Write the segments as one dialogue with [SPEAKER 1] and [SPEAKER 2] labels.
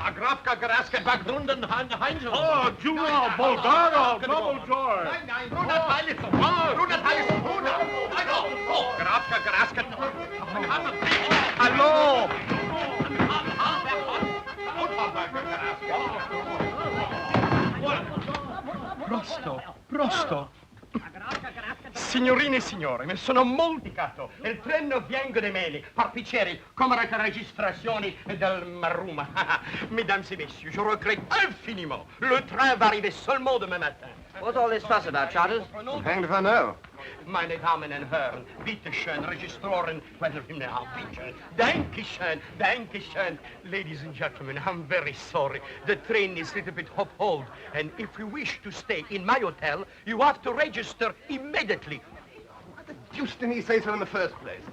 [SPEAKER 1] Agrafka, Garaska, Bagrunden, Heinz.
[SPEAKER 2] Oh, Jura, Bulgara, double joy.
[SPEAKER 1] Nein, Bruna Teilissen. Bruna Teilissen, Bruna. Oh, Grafka, Garaska. Hallo. Prosto. Signorine e signori, mi sono molticato. Il treno viene da me, particeri, come le registrazioni del Maruma. Mesdames et messieurs, je regrette infiniment. Le train va arriver seulement demain matin.
[SPEAKER 3] What's all this fuss about, Charters?
[SPEAKER 2] Hanged if I know.
[SPEAKER 1] Meine Damen und Herren, bitte schön, Registroren, bitte. Dankeschön, Dankeschön. Ladies and gentlemen, I'm very sorry. The train is a little bit off-hold, and if you wish to stay in my hotel, you have to register immediately.
[SPEAKER 2] What the deuce didn't he say so in the first place?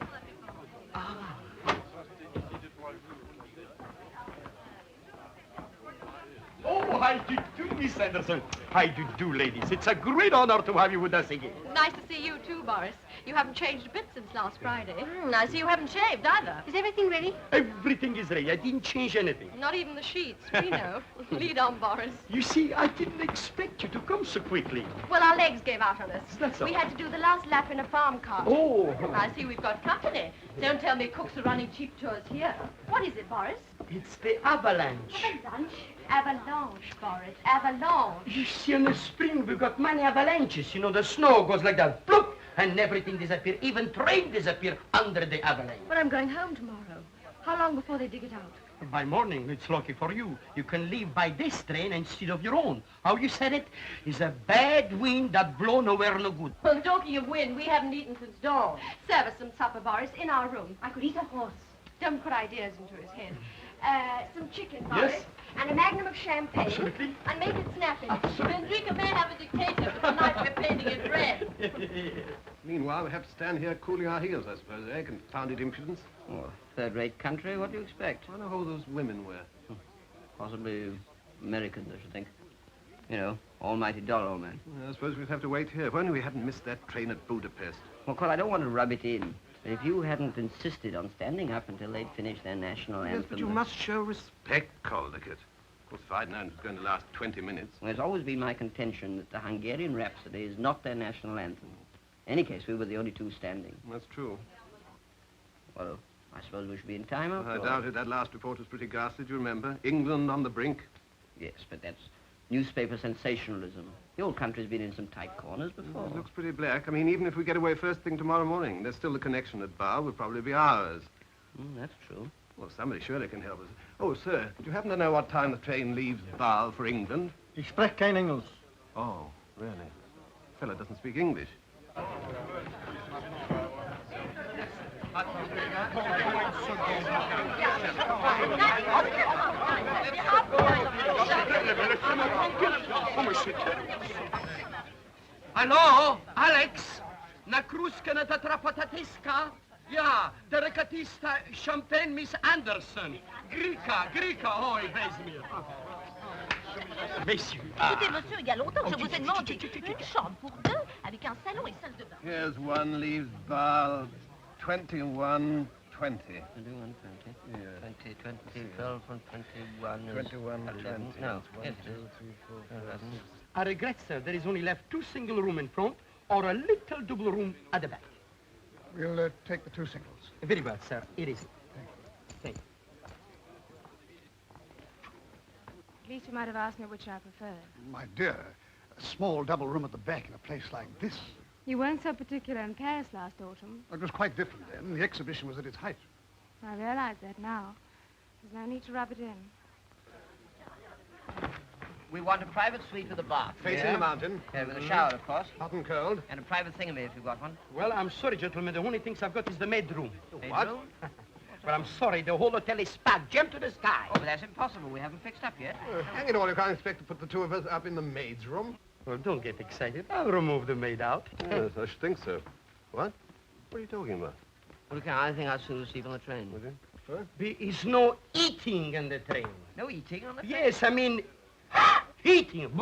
[SPEAKER 1] Oh, how do you do, Miss Henderson? How do you do, ladies? It's a great honor to have you with us again.
[SPEAKER 4] Nice to see you too, Boris. You haven't changed a bit since last Friday. I see you haven't shaved either. Is everything ready?
[SPEAKER 1] Everything is ready. I didn't change anything.
[SPEAKER 4] Not even the sheets. We know. Lead on, Boris.
[SPEAKER 1] You see, I didn't expect you to come so quickly.
[SPEAKER 4] Well, our legs gave out on us.
[SPEAKER 1] That's all.
[SPEAKER 4] We had to do the last lap in a farm cart.
[SPEAKER 1] Oh.
[SPEAKER 4] I see we've got company. Don't tell me cooks are running cheap tours here. What is it, Boris?
[SPEAKER 1] It's the avalanche.
[SPEAKER 4] Avalanche? Avalanche, Boris. Avalanche.
[SPEAKER 1] You see, in the spring, we've got many avalanches. You know, the snow goes like that, bloop, and everything disappears. Even train disappear under the avalanche.
[SPEAKER 4] But I'm going home tomorrow. How long before they dig it out?
[SPEAKER 1] By morning, it's lucky for you. You can leave by this train instead of your own. How you said it? It's a bad wind that blow nowhere no good.
[SPEAKER 4] Well, talking of wind, we haven't eaten since dawn. Serve us some supper, Boris, in our room. I could eat a horse. Don't put ideas into his head. Some chicken, Boris.
[SPEAKER 1] Yes.
[SPEAKER 4] And a magnum of champagne.
[SPEAKER 1] Absolutely.
[SPEAKER 4] And make it snappy.
[SPEAKER 1] Absolutely.
[SPEAKER 4] Enrica may have a dictator, but tonight we're painting it red.
[SPEAKER 2] Meanwhile, we have to stand here cooling our heels, I suppose, eh? Confounded impudence.
[SPEAKER 3] Oh, third-rate country, what do you expect?
[SPEAKER 2] I wonder who those women were.
[SPEAKER 3] Possibly Americans, I should think. You know, almighty dollar, old man.
[SPEAKER 2] Well, I suppose we'd have to wait here. If only we hadn't missed that train at Budapest.
[SPEAKER 3] Well, Cole, I don't want to rub it in, but if you hadn't insisted on standing up until they'd finished their national anthem...
[SPEAKER 2] Yes, but you must show respect, Caldecott. Of course, if I'd known it was going to last 20 minutes.
[SPEAKER 3] Well, it's always been my contention that the Hungarian Rhapsody is not their national anthem. In any case, we were the only two standing.
[SPEAKER 2] That's true.
[SPEAKER 3] Well, I suppose we should be in time, after
[SPEAKER 2] I
[SPEAKER 3] all.
[SPEAKER 2] doubt it. That last report was pretty ghastly, do you remember? England on the brink.
[SPEAKER 3] Yes, but that's newspaper sensationalism. The old country's been in some tight corners before.
[SPEAKER 2] It looks pretty black. I mean, even if we get away first thing tomorrow morning, there's still the connection at Basel will probably be ours.
[SPEAKER 3] That's true.
[SPEAKER 2] Well, somebody surely can help us. Oh, sir, do you happen to know what time the train leaves Basel for England?
[SPEAKER 5] Ich spreche kein Englisch.
[SPEAKER 2] Oh, really? Fella doesn't speak English.
[SPEAKER 1] Hallo, Alex? Na kruska na tatrapatatiska? Ja, der rekatista Champagne Miss Anderson. Grika, oj, vezmi. Messieurs.
[SPEAKER 6] Écoutez, monsieur, il y a longtemps que je vous ai demandé une chambre pour deux, avec un salon et salle de bain.
[SPEAKER 2] Here's one leaves Basel 21:20.
[SPEAKER 3] 21, 20.
[SPEAKER 2] Yes.
[SPEAKER 3] 20, 12, 21,
[SPEAKER 2] 21,
[SPEAKER 3] 11.
[SPEAKER 2] 20.
[SPEAKER 3] No, yes,
[SPEAKER 2] 2, 3, 4, 5, 6.
[SPEAKER 1] I regret, sir, there is only left 2 single room in front or a little double room at the back.
[SPEAKER 5] We'll take the 2 singles.
[SPEAKER 1] Very well, sir. It is. Thank you.
[SPEAKER 7] At least you might have asked me which I preferred.
[SPEAKER 5] My dear, a small double room at the back in a place like this.
[SPEAKER 7] You weren't so particular in Paris last autumn.
[SPEAKER 5] It was quite different then. The exhibition was at its height.
[SPEAKER 7] I realize that now. There's no need to rub it in.
[SPEAKER 3] We want a private suite with a bath.
[SPEAKER 2] Facing the mountain.
[SPEAKER 3] Yeah, with a shower, of course.
[SPEAKER 2] Hot and cold.
[SPEAKER 3] And a private thingamy if you've got one.
[SPEAKER 1] Well, I'm sorry, gentlemen. The only things I've got is the maid room.
[SPEAKER 2] What?
[SPEAKER 3] Bedroom?
[SPEAKER 1] But I'm sorry, the whole hotel is packed, jump to the sky.
[SPEAKER 3] Oh, but that's impossible. We haven't fixed up yet.
[SPEAKER 2] Hang it all, you can't expect to put the 2 of us up in the maid's room.
[SPEAKER 1] Well, don't get excited. I'll remove the maid out.
[SPEAKER 2] Yes, I should think so. What? What are you talking about?
[SPEAKER 3] Well, I think I'll soon sleep on the train.
[SPEAKER 2] Was it? What?
[SPEAKER 1] There is no eating in the train.
[SPEAKER 3] No eating on the train?
[SPEAKER 1] Yes, I mean, heating.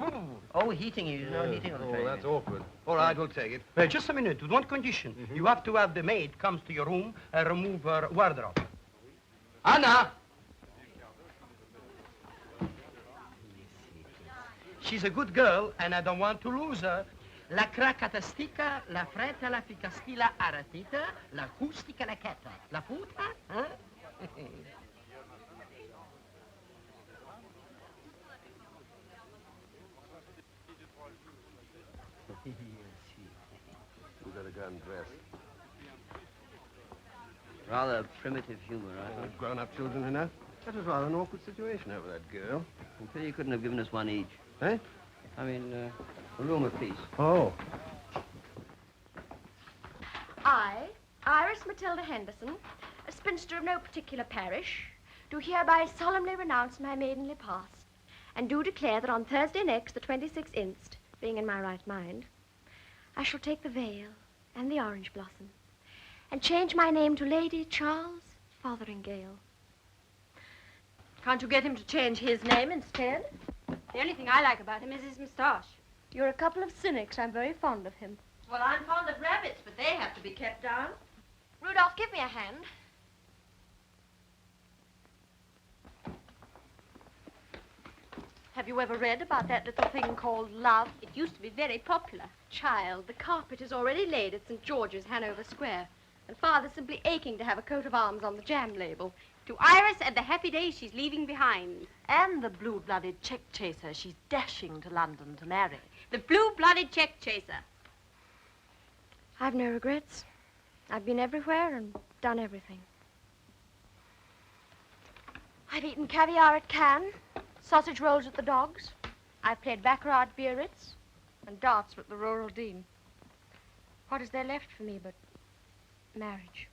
[SPEAKER 3] Oh, heating. There's no heating on the train.
[SPEAKER 2] Oh, that's awkward. All right, we'll take it.
[SPEAKER 1] Just a minute, with one condition. You have to have the maid comes to your room and remove her wardrobe. Anna! She's a good girl, and I don't want to lose her. La cracatastica, la fretta, la ficastila aratita, la acustica, la chetta. La puta, huh?
[SPEAKER 2] You better go and dress.
[SPEAKER 3] Rather primitive humor, I thought.
[SPEAKER 2] Grown-up children, you know. That was rather an awkward situation over that girl.
[SPEAKER 3] I'm afraid you couldn't have given us one each.
[SPEAKER 2] Eh?
[SPEAKER 3] I mean, a room apiece.
[SPEAKER 2] Oh.
[SPEAKER 4] I, Iris Matilda Henderson, a spinster of no particular parish, do hereby solemnly renounce my maidenly past, and do declare that on Thursday next, the 26th inst., being in my right mind, I shall take the veil and the orange blossom, and change my name to Lady Charles Fotheringale. Can't you get him to change his name instead?
[SPEAKER 7] The only thing I like about him is his moustache.
[SPEAKER 4] You're a couple of cynics. I'm very fond of him.
[SPEAKER 6] Well, I'm fond of rabbits, but they have to be kept down.
[SPEAKER 4] Rudolph, give me a hand. Have you ever read about that little thing called love?
[SPEAKER 7] It used to be very popular.
[SPEAKER 4] Child, the carpet is already laid at St. George's, Hanover Square, and Father's simply aching to have a coat of arms on the jam label.
[SPEAKER 7] To Iris and the happy days she's leaving behind.
[SPEAKER 6] And the blue-blooded check chaser she's dashing to London to marry.
[SPEAKER 7] The blue-blooded check chaser.
[SPEAKER 4] I've no regrets. I've been everywhere and done everything. I've eaten caviar at Cannes, sausage rolls at the Dogs. I've played baccarat at Biarritz and darts with the Rural Dean. What is there left for me but marriage?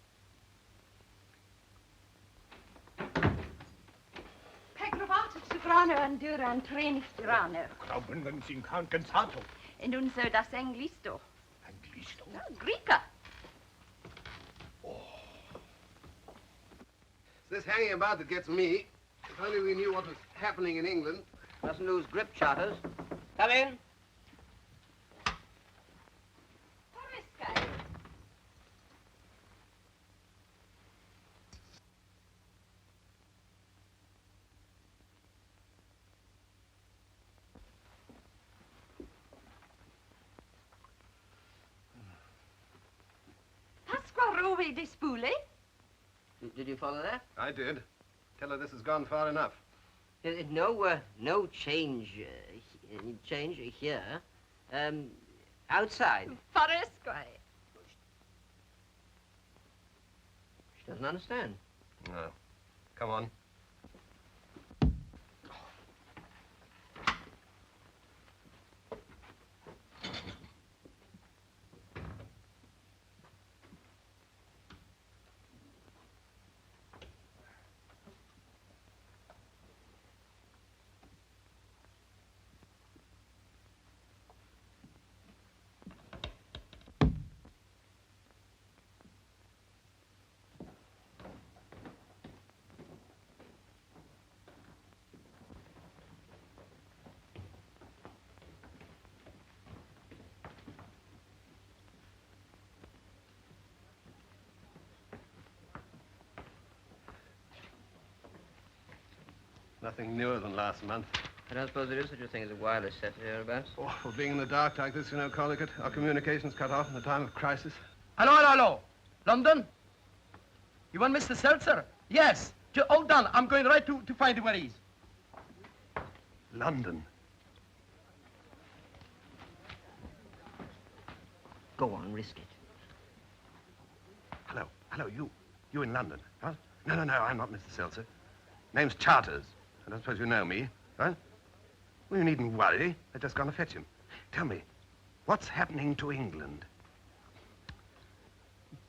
[SPEAKER 7] Pegrovate soprano andura treni stirano.
[SPEAKER 1] Glauben Sie kein cansato.
[SPEAKER 7] E nun so das Anglisto.
[SPEAKER 1] Anglisto?
[SPEAKER 7] Oh, Greeka.
[SPEAKER 2] It's this hanging about that gets me. If only we knew what was happening in England.
[SPEAKER 3] Mustn't lose grip, Charters. Come in.
[SPEAKER 6] Pasqua di Spule?
[SPEAKER 3] Did you follow that?
[SPEAKER 2] I did. Tell her this has gone far enough.
[SPEAKER 3] No change here. Outside.
[SPEAKER 6] Faresque.
[SPEAKER 3] She doesn't understand.
[SPEAKER 2] No. Come on. Nothing newer than last month.
[SPEAKER 3] I don't suppose there is such a thing as a wireless set hereabouts.
[SPEAKER 2] Oh, for being in the dark like this, you know, Collicutt, our communications cut off in a time of crisis.
[SPEAKER 1] Hello, hello, hello. London? You want Mr. Seltzer? Yes. Hold on. I'm going right to find him where he is.
[SPEAKER 2] London.
[SPEAKER 3] Go on, risk it.
[SPEAKER 2] Hello, you. You in London, huh? No, I'm not Mr. Seltzer. Name's Charters. I don't suppose you know me, huh? Well, you needn't worry. They're just gonna fetch him. Tell me, what's happening to England?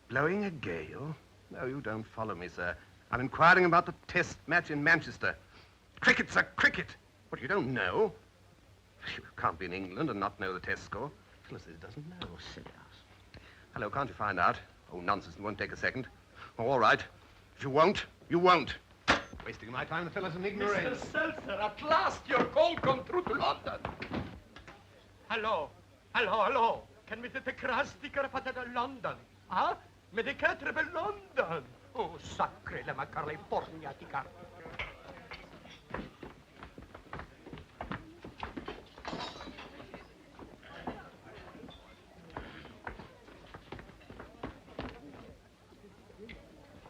[SPEAKER 2] Blowing a gale? No, you don't follow me, sir. I'm inquiring about the test match in Manchester. Cricket's a cricket. What, you don't know? You can't be in England and not know the test score. Phyllis doesn't know.
[SPEAKER 3] Silly ass.
[SPEAKER 2] Hello, can't you find out? Oh, nonsense, it won't take a second. Oh, all right. If you won't, you won't. Wasting my time, the fellow's an ignoramus.
[SPEAKER 1] Mr. Seltzer, at last your call come through to London. Hello. Can we take crastica fatata London? Huh? Me de quatre per London. Oh, sacre la macarle forniatica.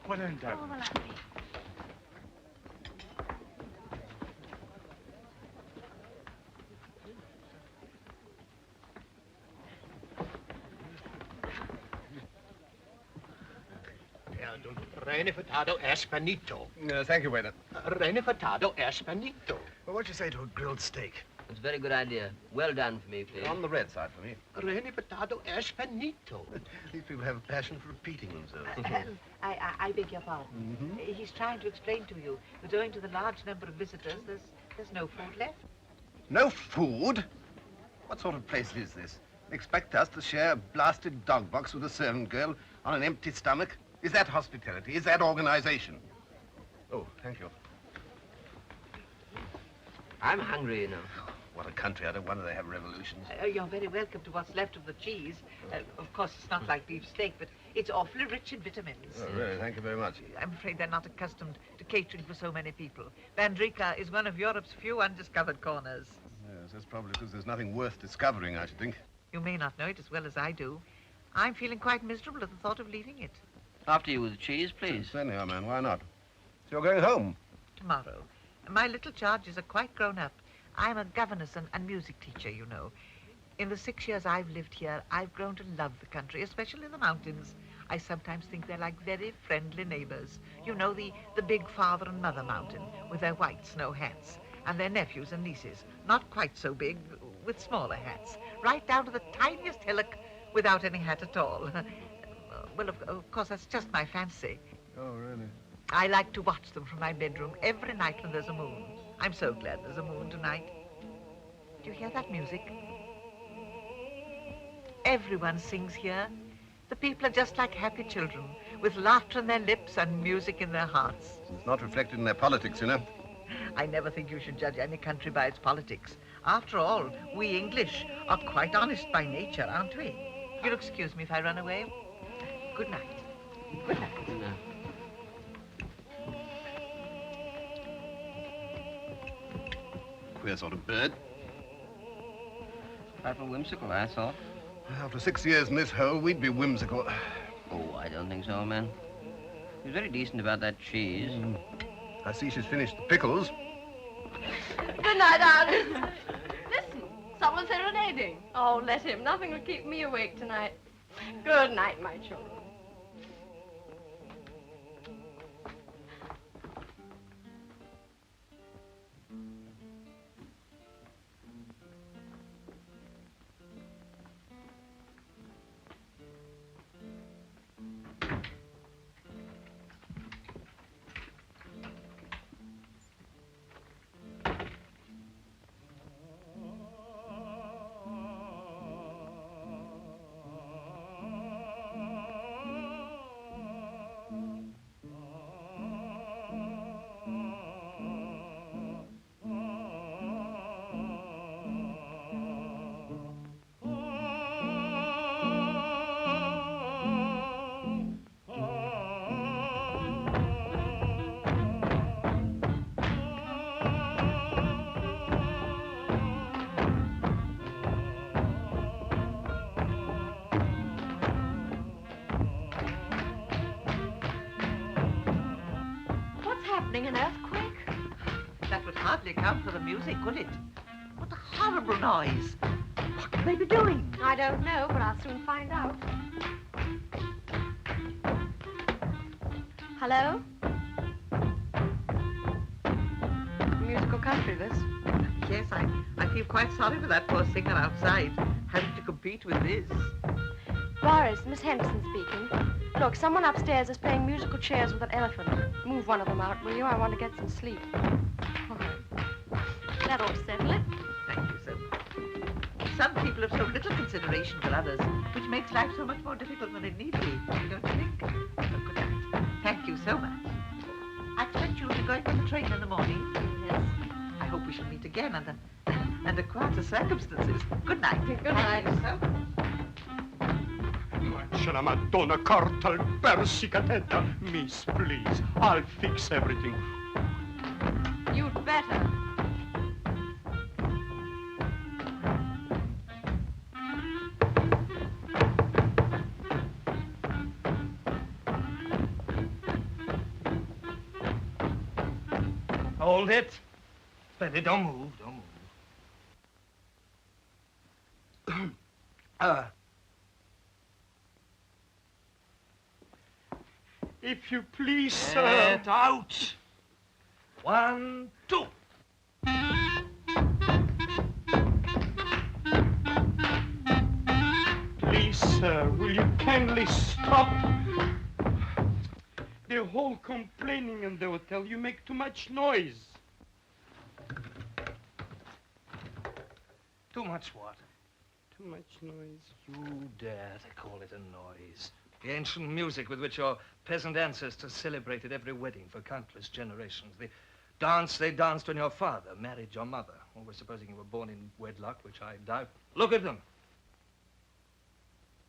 [SPEAKER 6] Oh, avanti.
[SPEAKER 1] Rene furtado espanito.
[SPEAKER 2] Thank you, waiter.
[SPEAKER 1] Rene furtado espanito.
[SPEAKER 5] Well, what do you say to a grilled steak?
[SPEAKER 3] It's a very good idea. Well done for me, please.
[SPEAKER 2] On the red side for me.
[SPEAKER 1] Rene furtado espanito.
[SPEAKER 2] These people have a passion for repeating themselves.
[SPEAKER 8] I beg your pardon. He's trying to explain to you that owing to the large number of visitors, there's no food left.
[SPEAKER 2] No food? What sort of place is this? Expect us to share a blasted dog box with a servant girl on an empty stomach? Is that hospitality? Is that organization? Oh, thank you.
[SPEAKER 3] I'm hungry, you know.
[SPEAKER 2] What a country. I don't wonder they have revolutions.
[SPEAKER 8] You're very welcome to what's left of the cheese. Of course, it's not like beef steak, but it's awfully rich in vitamins.
[SPEAKER 2] Oh, really? Thank you very much.
[SPEAKER 8] I'm afraid they're not accustomed to catering for so many people. Vandrika is one of Europe's few undiscovered corners.
[SPEAKER 2] Yes, that's probably because there's nothing worth discovering, I should think.
[SPEAKER 8] You may not know it as well as I do. I'm feeling quite miserable at the thought of leaving it.
[SPEAKER 3] After you with the cheese, please.
[SPEAKER 2] Certainly, old man. Why not? So you're going home?
[SPEAKER 8] Tomorrow. My little charges are quite grown up. I'm a governess and music teacher, you know. In the 6 years I've lived here, I've grown to love the country, especially the mountains. I sometimes think they're like very friendly neighbors. You know, the big father and mother mountain with their white snow hats, and their nephews and nieces, not quite so big, with smaller hats, right down to the tiniest hillock without any hat at all. Well, of course, that's just my fancy.
[SPEAKER 2] Oh, really?
[SPEAKER 8] I like to watch them from my bedroom every night when there's a moon. I'm so glad there's a moon tonight. Do you hear that music? Everyone sings here. The people are just like happy children, with laughter on their lips and music in their hearts.
[SPEAKER 2] It's not reflected in their politics, you know.
[SPEAKER 8] I never think you should judge any country by its politics. After all, we English are quite honest by nature, aren't we? You'll excuse me if I run away. Good night. Good night.
[SPEAKER 3] No.
[SPEAKER 2] Queer sort of bird.
[SPEAKER 3] Trifle whimsical, I thought.
[SPEAKER 2] After 6 years in this hole, we'd be whimsical.
[SPEAKER 3] Oh, I don't think so, man. He was very decent about that cheese.
[SPEAKER 2] I see she's finished the pickles.
[SPEAKER 4] Good night, Alice. Listen, someone's serenading. Oh, let him. Nothing will keep me awake tonight. Good night, my children.
[SPEAKER 8] An earthquake? That would hardly account for the music, would it? What a horrible noise. What can they be doing?
[SPEAKER 4] I don't know, but I'll soon find out. Hello? Musical country, this.
[SPEAKER 8] Yes, I feel quite sorry for that poor singer outside, having to compete with this.
[SPEAKER 4] Boris, Miss Henderson speaking. Look, someone upstairs is playing musical chairs with an elephant. Move one of them out, will you? I want to get some sleep. All right. That ought to settle it.
[SPEAKER 8] Thank you so much. Some people have so little consideration for others, which makes life so much more difficult than it need be, don't you think? Oh, good night. Thank you so much. I expect you'll be going on the train in the morning.
[SPEAKER 4] Yes.
[SPEAKER 8] I hope we shall meet again under quieter circumstances. Good night.
[SPEAKER 4] Good night.
[SPEAKER 8] Thank you so much.
[SPEAKER 1] C'è la Madonna carta al persicatetta. Miss, please, I'll fix everything.
[SPEAKER 4] You'd better.
[SPEAKER 9] Hold it. Steady, don't move, don't move.
[SPEAKER 1] If you please, sir.
[SPEAKER 9] Get out. 1, 2.
[SPEAKER 1] Please, sir, will you kindly stop? The whole complaining in the hotel. You make too much noise.
[SPEAKER 9] Too much what?
[SPEAKER 1] Too much noise.
[SPEAKER 9] You dare to call it a noise. The ancient music with which your peasant ancestors celebrated every wedding for countless generations. The dance they danced when your father married your mother. Always supposing you were born in wedlock, which I doubt. Look at them.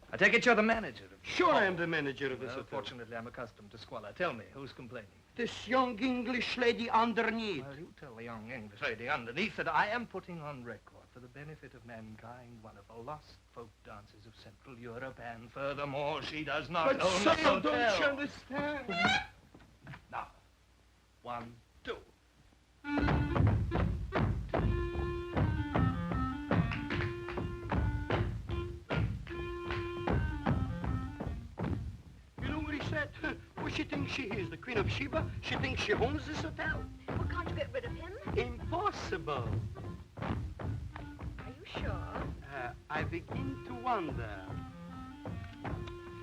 [SPEAKER 9] I take it you're the manager of this
[SPEAKER 1] Sure,
[SPEAKER 9] hall.
[SPEAKER 1] I am the manager of this
[SPEAKER 9] Well,
[SPEAKER 1] hotel.
[SPEAKER 9] fortunately, I'm accustomed to squalor. Tell me, who's complaining?
[SPEAKER 1] This young English lady underneath.
[SPEAKER 9] Well, you tell the young English lady underneath that I am putting on record for the benefit of mankind one of the lost folk dances of Central Europe, and furthermore, she does not
[SPEAKER 1] But,
[SPEAKER 9] own
[SPEAKER 1] sir,
[SPEAKER 9] the hotel.
[SPEAKER 1] don't you understand?
[SPEAKER 9] Now, 1, 2.
[SPEAKER 1] You know what he said? What she thinks she is, the Queen of Sheba? She thinks she owns this hotel.
[SPEAKER 4] Well, can't you get rid of him?
[SPEAKER 1] Impossible.
[SPEAKER 4] Are you sure?
[SPEAKER 1] I begin to wonder.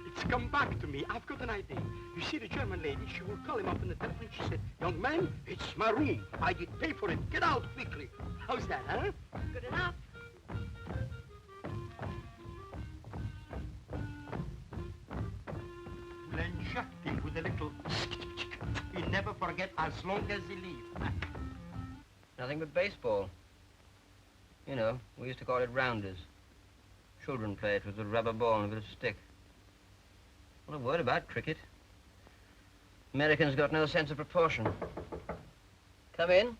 [SPEAKER 1] It's come back to me. I've got an idea. You see, the German lady, she will call him up on the telephone. She said, young man, it's my room. I did pay for it. Get out quickly. How's that, huh?
[SPEAKER 4] Good enough.
[SPEAKER 1] We'll inject him with a little... He'll never forget as long as he lives.
[SPEAKER 3] Nothing but baseball. You know, we used to call it rounders. Children play it with a rubber ball and a bit of stick. Not a word about cricket. Americans got no sense of proportion. Come in.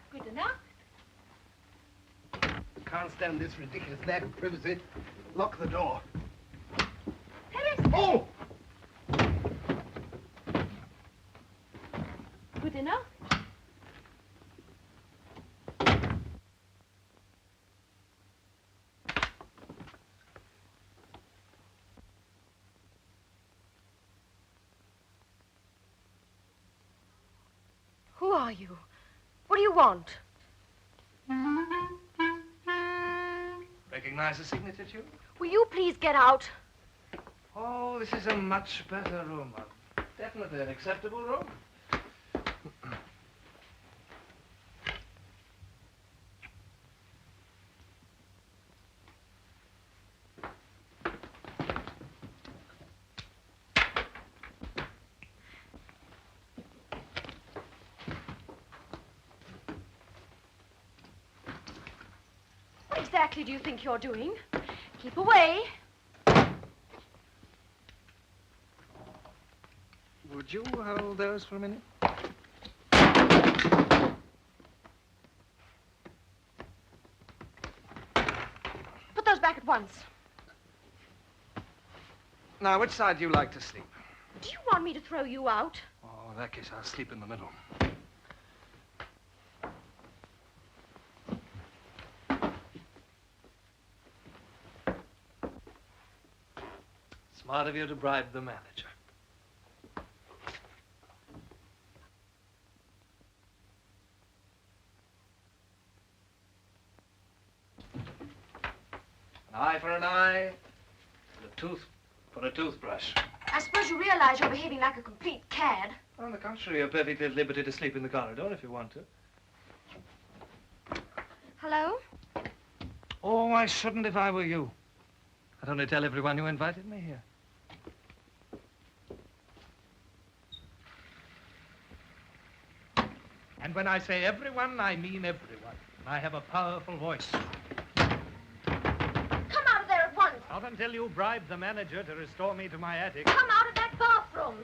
[SPEAKER 4] Good enough.
[SPEAKER 5] Can't stand this ridiculous lack of privacy. Lock the door.
[SPEAKER 4] Henderson!
[SPEAKER 5] Oh!
[SPEAKER 4] Good enough. Who are you? What do you want?
[SPEAKER 9] Recognize the signature tune?
[SPEAKER 4] Will you please get out?
[SPEAKER 9] Oh, this is a much better room. Definitely an acceptable room.
[SPEAKER 4] What exactly do you think you're doing? Keep away.
[SPEAKER 9] Would you hold those for a minute?
[SPEAKER 4] Put those back at once.
[SPEAKER 9] Now, which side do you like to sleep?
[SPEAKER 4] Do you want me to throw you out?
[SPEAKER 9] Oh, in that case, I'll sleep in the middle. Smart of you to bribe the manager. An eye for an eye, and a tooth for a toothbrush.
[SPEAKER 4] I suppose you realize you're behaving like a complete cad.
[SPEAKER 9] On the contrary, you're perfectly at liberty to sleep in the corridor if you want to.
[SPEAKER 4] Hello?
[SPEAKER 9] Oh, I shouldn't if I were you. I'd only tell everyone you invited me here. And when I say everyone, I mean everyone. I have a powerful voice.
[SPEAKER 4] Come out of there at once.
[SPEAKER 9] Not until you bribe the manager to restore me to my attic.
[SPEAKER 4] Come out of that bathroom.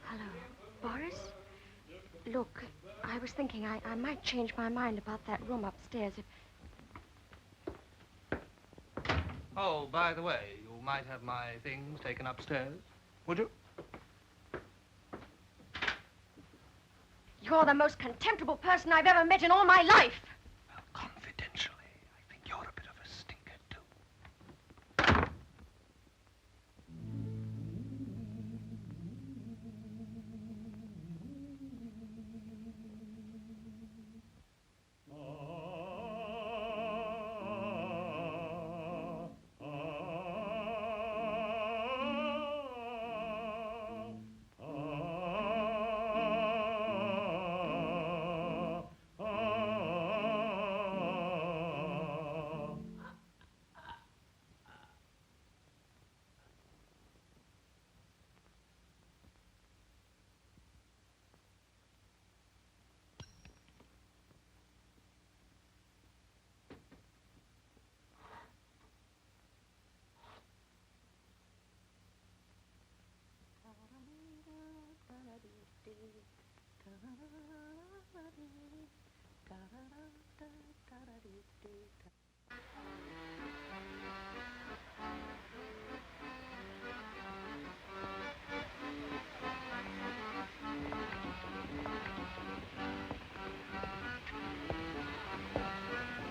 [SPEAKER 4] Hello, Boris? Look, I was thinking I might change my mind about that room upstairs if...
[SPEAKER 9] Oh, by the way, you might have my things taken upstairs. Would you?
[SPEAKER 4] You're the most contemptible person I've ever met in all my life.
[SPEAKER 9] Well, confidentially, I think you're a bit of a stinker, too.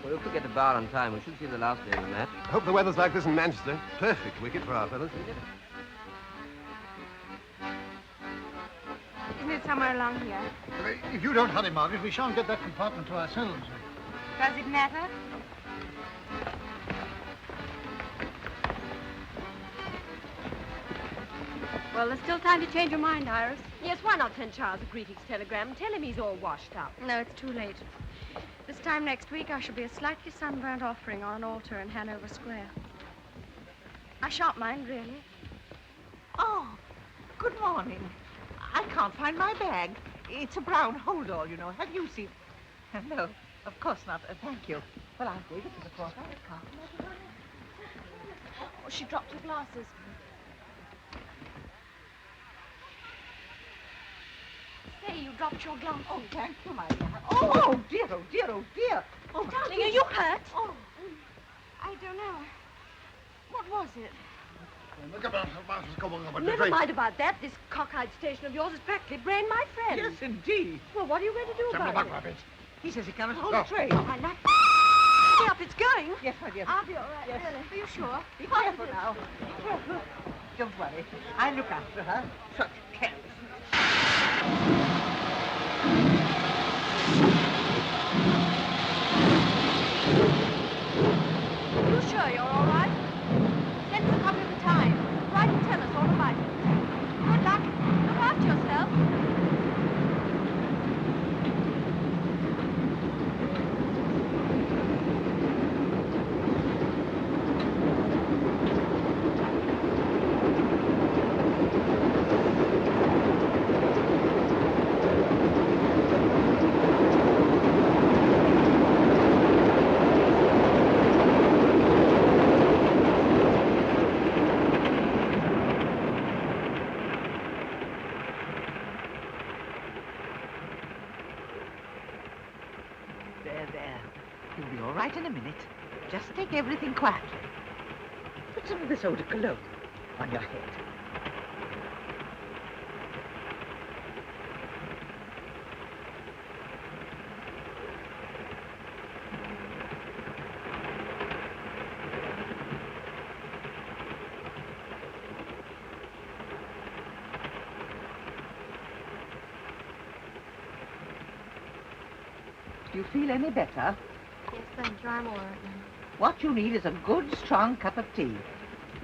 [SPEAKER 3] Well, if we get to bar on time, we should see the last day of the match.
[SPEAKER 2] I hope the weather's like this in Manchester. Perfect wicket for our fellas.
[SPEAKER 7] Isn't it somewhere along here?
[SPEAKER 5] If you don't hurry, Margaret, we shan't get that compartment to ourselves.
[SPEAKER 7] Does it matter? Well, there's still time to change your mind, Iris.
[SPEAKER 4] Yes, why not send Charles a greetings telegram and tell him he's all washed up?
[SPEAKER 7] No, it's too late. This time next week, I shall be a slightly sunburnt offering on an altar in Hanover Square. I shan't mind, really.
[SPEAKER 8] Oh, good morning. I can't find my bag. It's a brown hold-all, you know. Have you seen... No, of course not. Thank you. Well, I'll take it to the porter.
[SPEAKER 4] Oh, she dropped her glasses. Say, you dropped your glasses.
[SPEAKER 8] Oh, thank you, my dear. Oh, dear, oh, dear, oh, dear. Oh,
[SPEAKER 4] Darling, are you hurt?
[SPEAKER 8] Oh,
[SPEAKER 7] I don't know. What was it?
[SPEAKER 4] Never mind about that. This cockeyed station of yours is practically brain my friend.
[SPEAKER 8] yes, indeed.
[SPEAKER 4] Well, what are you going to do about it?
[SPEAKER 8] He says he cannot hold the train.
[SPEAKER 4] I like... Hurry up, it's going.
[SPEAKER 8] Yes, my dear.
[SPEAKER 4] I'll be all right,
[SPEAKER 8] Yes.
[SPEAKER 4] really. Are you sure?
[SPEAKER 8] Be careful now. Be careful. Don't worry. I'll look after her. Such carelessness.
[SPEAKER 4] You sure you're all right? Send us a copy of the Times. Write and tell us all about it. Good luck. Look after yourself.
[SPEAKER 8] There. You'll be all right in a minute. Just take everything quietly. Put some of this eau de cologne on your head. Do you feel any better?
[SPEAKER 7] Yes, thank you. I'm all right now.
[SPEAKER 8] What you need is a good, strong cup of tea.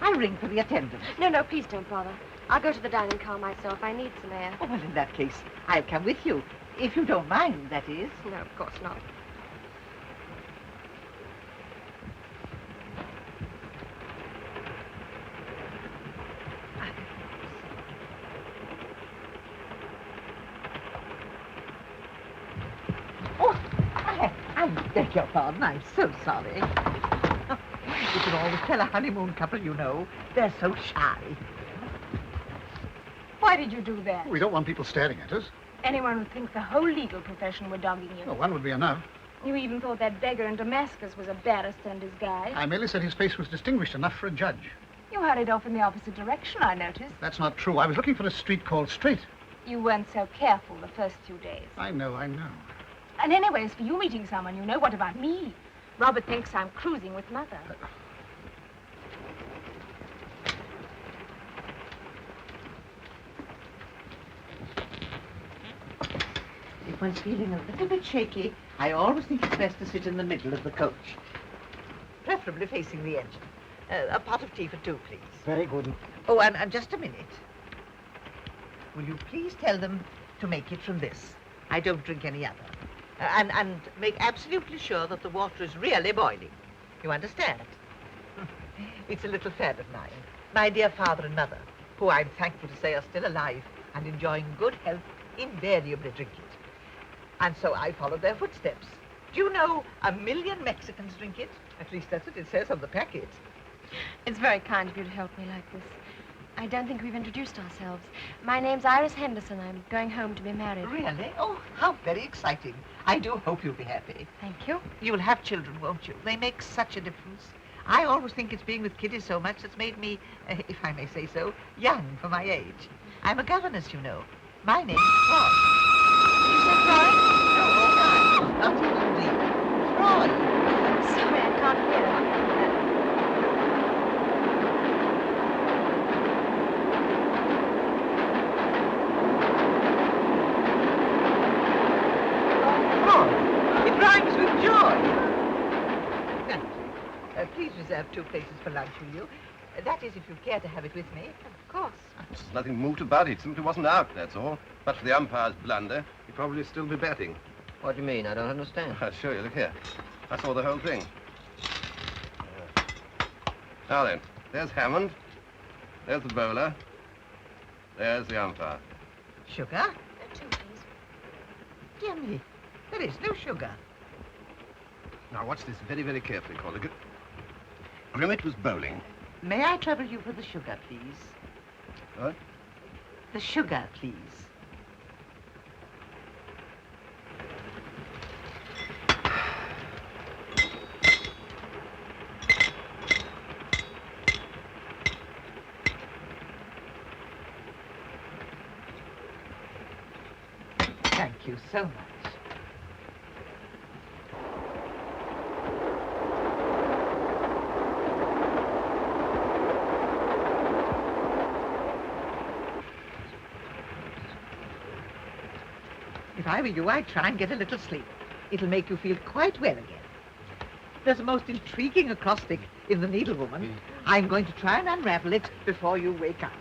[SPEAKER 8] I'll ring for the attendant.
[SPEAKER 4] No, please don't bother. I'll go to the dining car myself. I need some air.
[SPEAKER 8] Oh, well, in that case, I'll come with you. If you don't mind, that is.
[SPEAKER 4] No, of course not.
[SPEAKER 8] Oh, I beg your pardon. I'm so sorry. You can always tell a honeymoon couple, you know. They're so shy.
[SPEAKER 6] Why did you do that?
[SPEAKER 5] We don't want people staring at us.
[SPEAKER 6] Anyone would think the whole legal profession were dogging you.
[SPEAKER 5] Well, one would be enough.
[SPEAKER 6] You even thought that beggar in Damascus was a barrister in disguise.
[SPEAKER 5] I merely said his face was distinguished enough for a judge.
[SPEAKER 6] You hurried off in the opposite direction, I noticed.
[SPEAKER 5] That's not true. I was looking for a street called Straight.
[SPEAKER 6] You weren't so careful the first few days.
[SPEAKER 5] I know.
[SPEAKER 6] And anyway, as for you meeting someone, you know, what about me? Robert thinks I'm cruising with Mother.
[SPEAKER 8] If one's feeling a little bit shaky, I always think it's best to sit in the middle of the coach. Preferably facing the engine. A pot of tea for two, please.
[SPEAKER 5] Very good.
[SPEAKER 8] Oh, and just a minute. Will you please tell them to make it from this? I don't drink any other. And make absolutely sure that the water is really boiling. You understand? It's a little fad of mine. My dear father and mother, who I'm thankful to say are still alive and enjoying good health, invariably drink it. And so I followed their footsteps. Do you know 1 million Mexicans drink it? At least that's what it says on the packet.
[SPEAKER 4] It's very kind of you to help me like this. I don't think we've introduced ourselves. My name's Iris Henderson. I'm going home to be married.
[SPEAKER 8] Really? Oh, how very exciting. I do hope you'll be happy.
[SPEAKER 4] Thank you.
[SPEAKER 8] You'll have children, won't you? They make such a difference. I always think it's being with kiddies so much that's made me, if I may say so, young for my age. I'm a governess, you know. My name is Froy.
[SPEAKER 4] You said Froy?
[SPEAKER 8] No, not even me. Froy.
[SPEAKER 4] Sorry, I can't hear.
[SPEAKER 8] It rhymes with joy. Thank you. Please reserve 2 places for lunch, will you? That is, if you care to have it with me.
[SPEAKER 4] Of course.
[SPEAKER 2] There's nothing moved about it. Simply wasn't out, that's all. But for the umpire's blunder, he'd probably still be batting.
[SPEAKER 3] What do you mean? I don't understand.
[SPEAKER 2] I'll show you. Look here. I saw the whole thing. Now then, there's Hammond. There's the bowler. There's the umpire.
[SPEAKER 8] Sugar?
[SPEAKER 4] 2, please.
[SPEAKER 8] Dear me, there is no sugar.
[SPEAKER 2] Now, watch this very, very carefully, Colligan. Grimmett was bowling.
[SPEAKER 8] May I trouble you for the sugar, please?
[SPEAKER 2] What?
[SPEAKER 8] The sugar, please. Thank you so much. If I were you, I'd try and get a little sleep. It'll make you feel quite well again. There's a most intriguing acrostic in The Needlewoman. I'm going to try and unravel it before you wake up.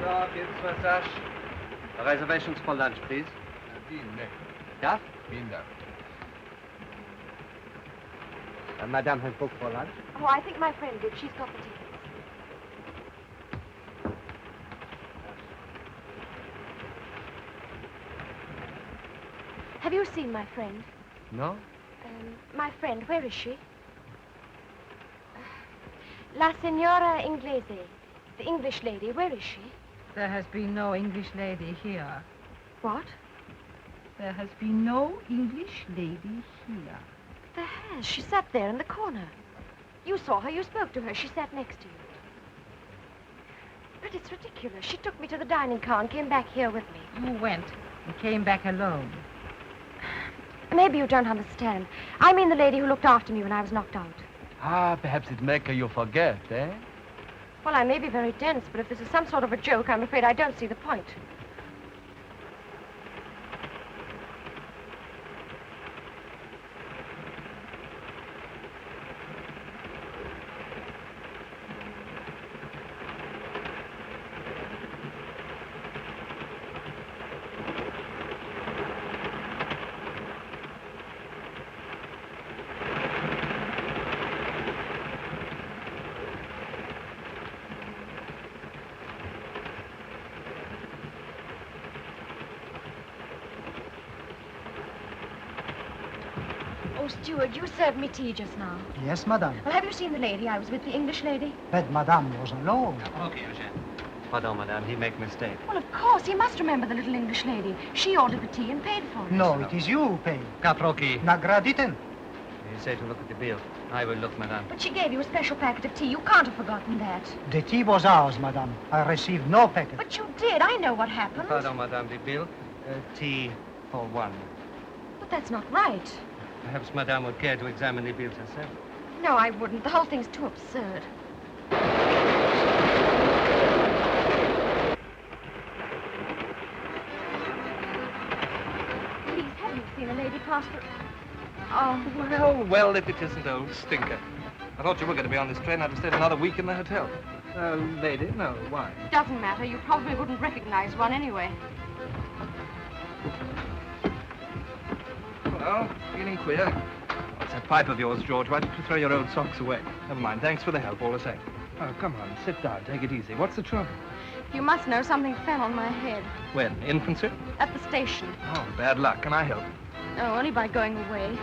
[SPEAKER 3] So, geht's Massage. Reservations for lunch, please. Yeah? Madame has booked for lunch.
[SPEAKER 4] Oh, I think my friend did. She's got the tickets. Have you seen my friend?
[SPEAKER 3] No?
[SPEAKER 4] My friend, where is she? La Signora Inglese. The English lady, where is she?
[SPEAKER 10] There has been no English lady here.
[SPEAKER 4] What?
[SPEAKER 10] There has been no English lady here.
[SPEAKER 4] There has. She sat there in the corner. You saw her, you spoke to her, she sat next to you. But it's ridiculous. She took me to the dining car and came back here with me.
[SPEAKER 10] You went and came back alone.
[SPEAKER 4] Maybe you don't understand. I mean the lady who looked after me when I was knocked out.
[SPEAKER 11] Ah, perhaps it make you forget, eh?
[SPEAKER 4] Well, I may be very dense, but if this is some sort of a joke, I'm afraid I don't see the point. Oh, steward, you served me tea just now.
[SPEAKER 5] Yes, madame.
[SPEAKER 4] Well, have you seen the lady? I was with the English lady.
[SPEAKER 5] But madame was alone.
[SPEAKER 3] Okay, Eugene. Pardon, madame, he make mistake.
[SPEAKER 4] Well, of course, he must remember the little English lady. She ordered the tea and paid for it.
[SPEAKER 5] No, it is you who pay.
[SPEAKER 3] Caproki.
[SPEAKER 5] Nagraditen.
[SPEAKER 3] You say to look at the bill. I will look, madame.
[SPEAKER 4] But she gave you a special packet of tea. You can't have forgotten that.
[SPEAKER 5] The tea was ours, madame. I received no packet.
[SPEAKER 4] But you did. I know what happened.
[SPEAKER 3] Pardon, madame, the bill. Tea for one.
[SPEAKER 4] But that's not right.
[SPEAKER 3] Perhaps madame would care to examine the bills herself.
[SPEAKER 4] No, I wouldn't. The whole thing's too absurd. Please, have you seen a lady pass through? Oh,
[SPEAKER 9] Well, if it isn't old Stinker. I thought you were going to be on this train. I'd have stayed another week in the hotel. Lady? No, why?
[SPEAKER 4] doesn't matter. You probably wouldn't recognize one anyway.
[SPEAKER 9] Well, feeling queer. What's that pipe of yours, George? Why don't you throw your old socks away? Never mind. Thanks for the help, all the same. Oh, come on. Sit down. Take it easy. What's the trouble?
[SPEAKER 4] You must know something fell on my head.
[SPEAKER 9] When? Infancy?
[SPEAKER 4] At the station.
[SPEAKER 9] Oh, bad luck. Can I help?
[SPEAKER 4] Oh, only by going away.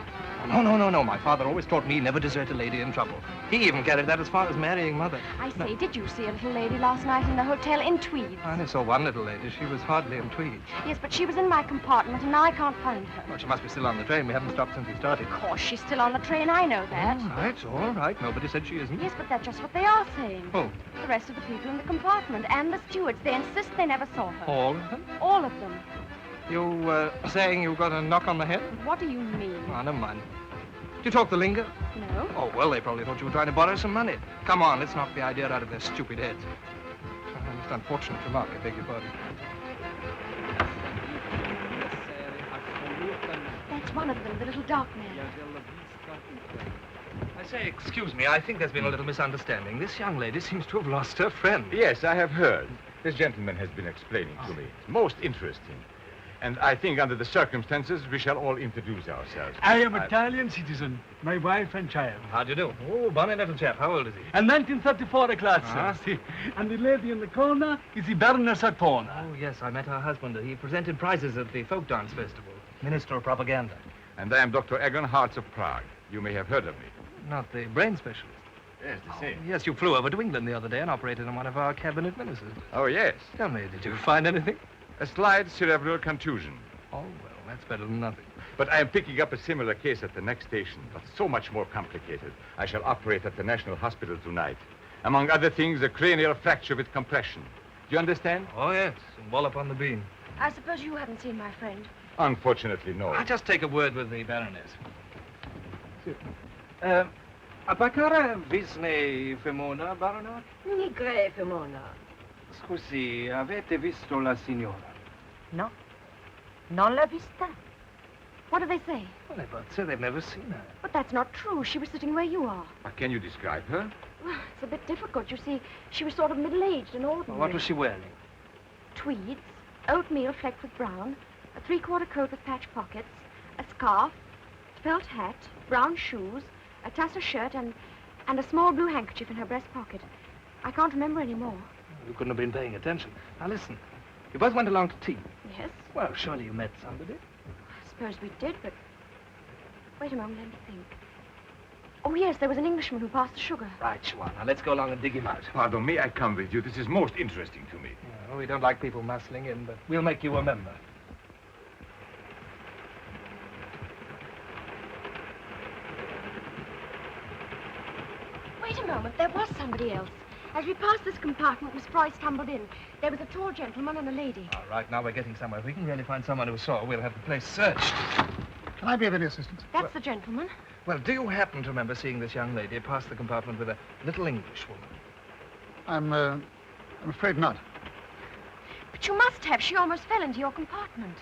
[SPEAKER 9] No. My father always taught me never desert a lady in trouble. He even carried that as far as marrying mother.
[SPEAKER 4] I say, did you see a little lady last night in the hotel in tweeds?
[SPEAKER 9] I only saw one little lady. She was hardly in tweeds.
[SPEAKER 4] Yes, but she was in my compartment, and now I can't find her.
[SPEAKER 9] Well, she must be still on the train. We haven't stopped since we started.
[SPEAKER 4] Of course, she's still on the train. I know that.
[SPEAKER 9] All right. Nobody said she isn't.
[SPEAKER 4] Yes, but that's just what they are saying.
[SPEAKER 9] Who?
[SPEAKER 4] The rest of the people in the compartment and the stewards. They insist they never saw her.
[SPEAKER 9] All of them?
[SPEAKER 4] All of them.
[SPEAKER 9] You, saying you got a knock on the head?
[SPEAKER 4] What do you mean?
[SPEAKER 9] Oh, never mind. Do you talk the lingo?
[SPEAKER 4] No.
[SPEAKER 9] Oh, well, they probably thought you were trying to borrow some money. Come on, let's knock the idea out of their stupid heads. A most unfortunate remark, I beg your pardon.
[SPEAKER 4] That's one of them, the little dark man.
[SPEAKER 9] I say, excuse me, I think there's been a little misunderstanding. This young lady seems to have lost her friend.
[SPEAKER 12] Yes, I have heard. This gentleman has been explaining to me. It's most interesting. And I think under the circumstances, we shall all introduce ourselves.
[SPEAKER 11] I am Italian citizen, my wife and child.
[SPEAKER 9] How do you do? Oh, bonny little chap. How old is he?
[SPEAKER 11] And 1934 class, sir. And the lady in the corner is the Baroness Atona.
[SPEAKER 9] Oh, yes, I met her husband. He presented prizes at the folk dance festival. Minister of Propaganda.
[SPEAKER 12] And I am Dr. Egon Hartz of Prague. You may have heard of me.
[SPEAKER 9] Not the brain specialist.
[SPEAKER 12] Yes, the same.
[SPEAKER 9] Yes, you flew over to England the other day and operated on one of our cabinet ministers.
[SPEAKER 12] Oh, yes.
[SPEAKER 9] Tell me, did you find anything?
[SPEAKER 12] A slight cerebral contusion.
[SPEAKER 9] Oh, well, that's better than nothing.
[SPEAKER 12] But I am picking up a similar case at the next station, but so much more complicated. I shall operate at the National Hospital tonight. Among other things, a cranial fracture with compression. Do you understand?
[SPEAKER 9] Oh, yes, and wallop on the bean.
[SPEAKER 4] I suppose you haven't seen my friend.
[SPEAKER 12] Unfortunately, no.
[SPEAKER 9] I'll just take a word with the Baroness.
[SPEAKER 11] Appacare visne femona, Baronet?
[SPEAKER 10] Nigre femona.
[SPEAKER 11] Scusi, avete visto la signora?
[SPEAKER 10] No. Non l'ha vista.
[SPEAKER 4] What do they say?
[SPEAKER 9] Well, they both say they've never seen her.
[SPEAKER 4] But that's not true. She was sitting where you are.
[SPEAKER 12] Can you describe her?
[SPEAKER 4] Well, it's a bit difficult. You see, she was sort of middle-aged and ordinary.
[SPEAKER 9] Well, what was she wearing?
[SPEAKER 4] tweeds, oatmeal flecked with brown, a three-quarter coat with patch pockets, a scarf, felt hat, brown shoes, a tassel shirt, and a small blue handkerchief in her breast pocket. I can't remember any more.
[SPEAKER 9] You couldn't have been paying attention. Now listen, you both went along to tea.
[SPEAKER 4] Yes?
[SPEAKER 9] Well, surely you met somebody.
[SPEAKER 4] I suppose we did, but... Wait a moment, let me think. Oh, yes, there was an Englishman who passed the sugar.
[SPEAKER 9] Right, Schwan. Now let's go along and dig him out.
[SPEAKER 12] Pardon, may I come with you? This is most interesting to me.
[SPEAKER 9] Well, we don't like people muscling in, but we'll make you a member.
[SPEAKER 4] Wait a moment, there was somebody else. As we passed this compartment, Miss Froy stumbled in. There was a tall gentleman and a lady.
[SPEAKER 9] All right, now we're getting somewhere. If we can really find someone who saw, we'll have the place searched.
[SPEAKER 5] Can I be of any assistance?
[SPEAKER 4] That's the gentleman.
[SPEAKER 9] Well, do you happen to remember seeing this young lady pass the compartment with a little English woman?
[SPEAKER 5] I'm afraid not.
[SPEAKER 4] But you must have. She almost fell into your compartment.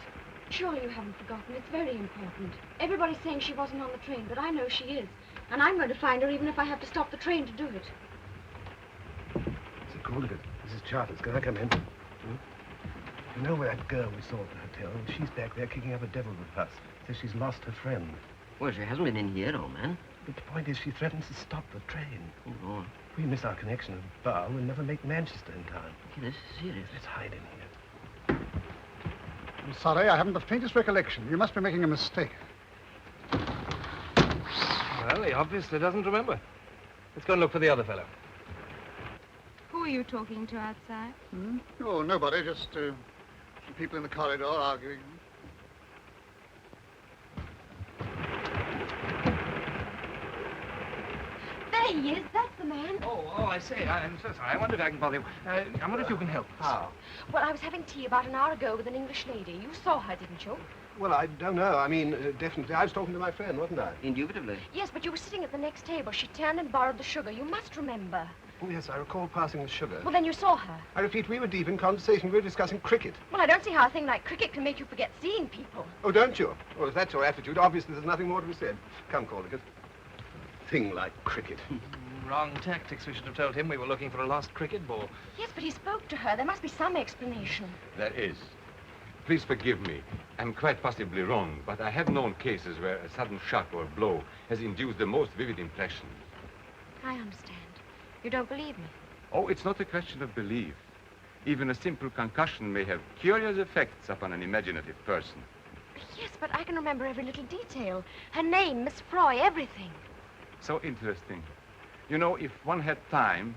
[SPEAKER 4] Surely you haven't forgotten. It's very important. Everybody's saying she wasn't on the train, but I know she is. And I'm going to find her even if I have to stop the train to do it.
[SPEAKER 2] Is it called it? This is Charters. Can I come in? You know where that girl we saw at the hotel? She's back there kicking up a devil with fuss. Says she's lost her friend.
[SPEAKER 3] Well, she hasn't been in here, old man.
[SPEAKER 2] But the point is, she threatens to stop the train.
[SPEAKER 3] Oh, Lord.
[SPEAKER 2] If we miss our connection at Bar, we'll never make Manchester in time.
[SPEAKER 3] Okay, this is serious.
[SPEAKER 2] Let's hide in here.
[SPEAKER 5] I'm sorry, I haven't the faintest recollection. You must be making a mistake.
[SPEAKER 9] Well, he obviously doesn't remember. Let's go and look for the other fellow.
[SPEAKER 7] Who are you talking to outside?
[SPEAKER 5] Hmm? Oh, nobody. Just some people in the corridor arguing.
[SPEAKER 4] There he is. That's the man.
[SPEAKER 9] Oh, I say. I'm so sorry. I wonder if I can bother you. I wonder if you can help us.
[SPEAKER 2] How?
[SPEAKER 4] Well, I was having tea about an hour ago with an English lady. You saw her, didn't you?
[SPEAKER 2] Well, I don't know. I mean, definitely. I was talking to my friend, wasn't I?
[SPEAKER 3] Indubitably.
[SPEAKER 4] Yes, but you were sitting at the next table. She turned and borrowed the sugar. You must remember.
[SPEAKER 2] Oh, yes, I recall passing the sugar.
[SPEAKER 4] Well, then you saw her.
[SPEAKER 2] I repeat, we were deep in conversation. We were discussing cricket.
[SPEAKER 4] Well, I don't see how a thing like cricket can make you forget seeing people.
[SPEAKER 2] Oh, don't you? Well, if that's your attitude, obviously there's nothing more to be said. Come, Caldicott. Thing like cricket.
[SPEAKER 9] Wrong tactics. We should have told him we were looking for a lost cricket ball.
[SPEAKER 4] Yes, but he spoke to her. There must be some explanation.
[SPEAKER 12] There is. Please forgive me. I'm quite possibly wrong, but I have known cases where a sudden shock or blow has induced the most vivid impression.
[SPEAKER 4] I understand. You don't believe me?
[SPEAKER 12] Oh, it's not a question of belief. Even a simple concussion may have curious effects upon an imaginative person.
[SPEAKER 4] Yes, but I can remember every little detail. Her name, Miss Froy, everything.
[SPEAKER 12] So interesting. You know, if one had time,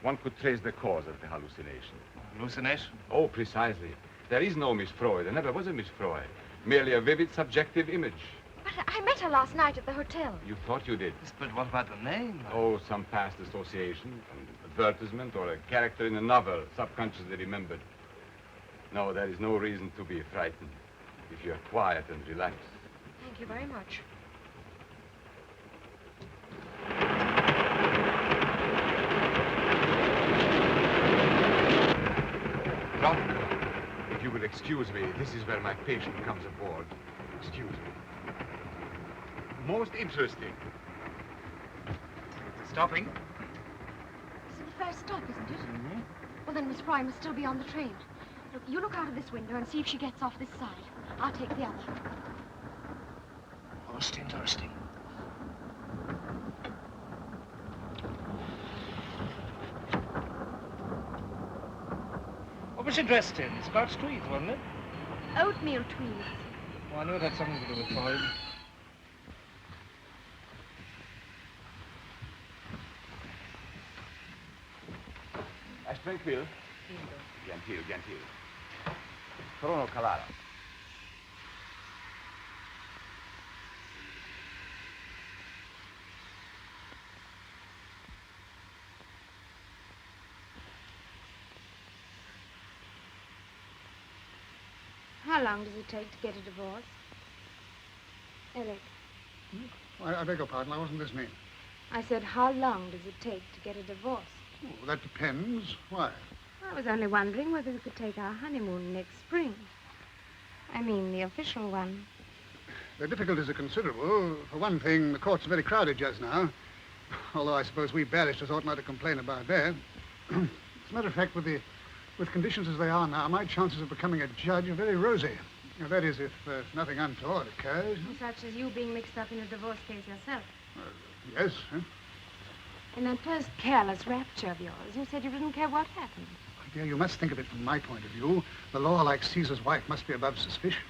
[SPEAKER 12] one could trace the cause of the hallucination.
[SPEAKER 9] Hallucination?
[SPEAKER 12] Oh, precisely. There is no Miss Froy. There never was a Miss Froy. Merely a vivid, subjective image.
[SPEAKER 4] But I met her last night at the hotel.
[SPEAKER 12] You thought you did.
[SPEAKER 9] Yes, but what about the name?
[SPEAKER 12] Oh, some past association, an advertisement, or a character in a novel, subconsciously remembered. No, there is no reason to be frightened if you're quiet and relaxed.
[SPEAKER 4] Thank you very much.
[SPEAKER 12] Doctor, if you will excuse me, this is where my patient comes aboard. Excuse me. Most interesting.
[SPEAKER 9] Stopping.
[SPEAKER 4] This is the first stop, isn't it? Mm-hmm. Well, then Miss Froy must still be on the train. Look, you look out of this window and see if she gets off this side. I'll take the other.
[SPEAKER 9] Most interesting. What was she dressed in? It's about tweeds, wasn't it?
[SPEAKER 4] Oatmeal tweeds.
[SPEAKER 9] Oh, I knew it had something to do with Froy.
[SPEAKER 12] As tranquil. Gentil, gentil. Crono calare.
[SPEAKER 7] How long does it take to get a divorce? Eric,
[SPEAKER 5] I beg your pardon, I wasn't listening.
[SPEAKER 7] I said, how long does it take to get a divorce?
[SPEAKER 5] Oh, that depends. Why?
[SPEAKER 7] I was only wondering whether we could take our honeymoon next spring. I mean, the official one.
[SPEAKER 5] The difficulties are considerable. For one thing, the courts are very crowded just now. Although I suppose we barristers ought not to complain about that. As a matter of fact, with the With conditions as they are now, my chances of becoming a judge are very rosy. Now, that is, if nothing untoward occurs.
[SPEAKER 7] Such as you being mixed up in a divorce case yourself.
[SPEAKER 5] Yes, huh?
[SPEAKER 6] In that first careless rapture of yours, you said you didn't care what happened.
[SPEAKER 5] My dear, you must think of it from my point of view. The law, like Caesar's wife, must be above suspicion.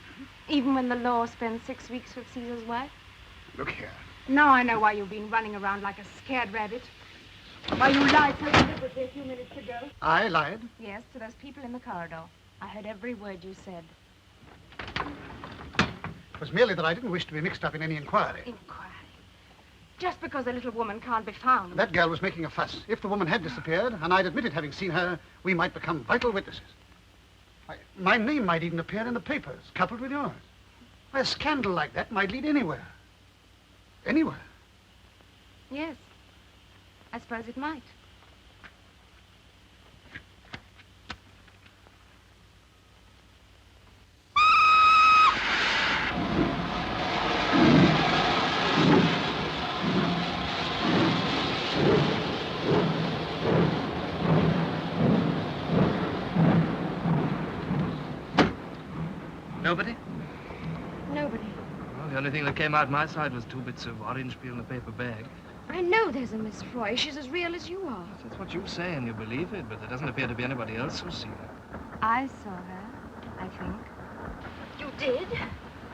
[SPEAKER 6] Even when the law spends 6 weeks with Caesar's wife?
[SPEAKER 5] Look here.
[SPEAKER 6] Now I know why you've been running around like a scared rabbit. Why you lied so deliberately a few minutes ago.
[SPEAKER 5] I lied?
[SPEAKER 6] Yes, to those people in the corridor. I heard every word you said.
[SPEAKER 5] It was merely that I didn't wish to be mixed up in any inquiry.
[SPEAKER 6] Inquiry? Just because a little woman can't be found.
[SPEAKER 5] That girl was making a fuss. If the woman had disappeared, and I'd admitted having seen her, we might become vital witnesses. My name might even appear in the papers, coupled with yours. A scandal like that might lead anywhere. Anywhere.
[SPEAKER 6] Yes. I suppose it might.
[SPEAKER 9] Nobody?
[SPEAKER 7] Nobody.
[SPEAKER 9] Well, the only thing that came out my side was 2 bits of orange peel in a paper bag.
[SPEAKER 7] I know there's a Miss Froy. She's as real as you are.
[SPEAKER 9] That's what you say and you believe it, but there doesn't appear to be anybody else who's seen her.
[SPEAKER 6] I saw her, I think.
[SPEAKER 7] You did?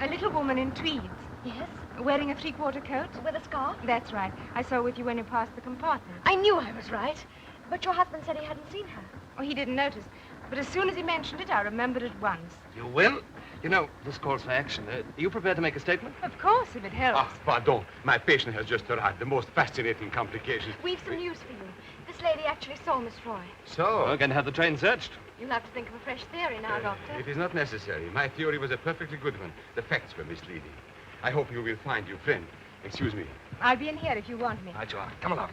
[SPEAKER 6] A little woman in tweeds.
[SPEAKER 7] Yes.
[SPEAKER 6] Wearing a 3/4 coat.
[SPEAKER 7] With a scarf?
[SPEAKER 6] That's right. I saw her with you when you passed the compartment.
[SPEAKER 7] I knew I was right. But your husband said he hadn't seen her.
[SPEAKER 6] Oh, he didn't notice. But as soon as he mentioned it, I remembered at once.
[SPEAKER 9] You will? You know, this calls for action. Are you prepared to make a statement?
[SPEAKER 6] Of course, if it helps.
[SPEAKER 12] Ah, pardon. My patient has just arrived. The most fascinating complications.
[SPEAKER 7] We've some news for you. This lady actually saw Miss Froy.
[SPEAKER 12] So?
[SPEAKER 9] We're going to have the train searched.
[SPEAKER 7] You'll have to think of a fresh theory now, Doctor.
[SPEAKER 12] It is not necessary. My theory was a perfectly good one. The facts were misleading. I hope you will find your friend. Excuse me.
[SPEAKER 6] I'll be in here if you want me.
[SPEAKER 9] Right you are. Come along.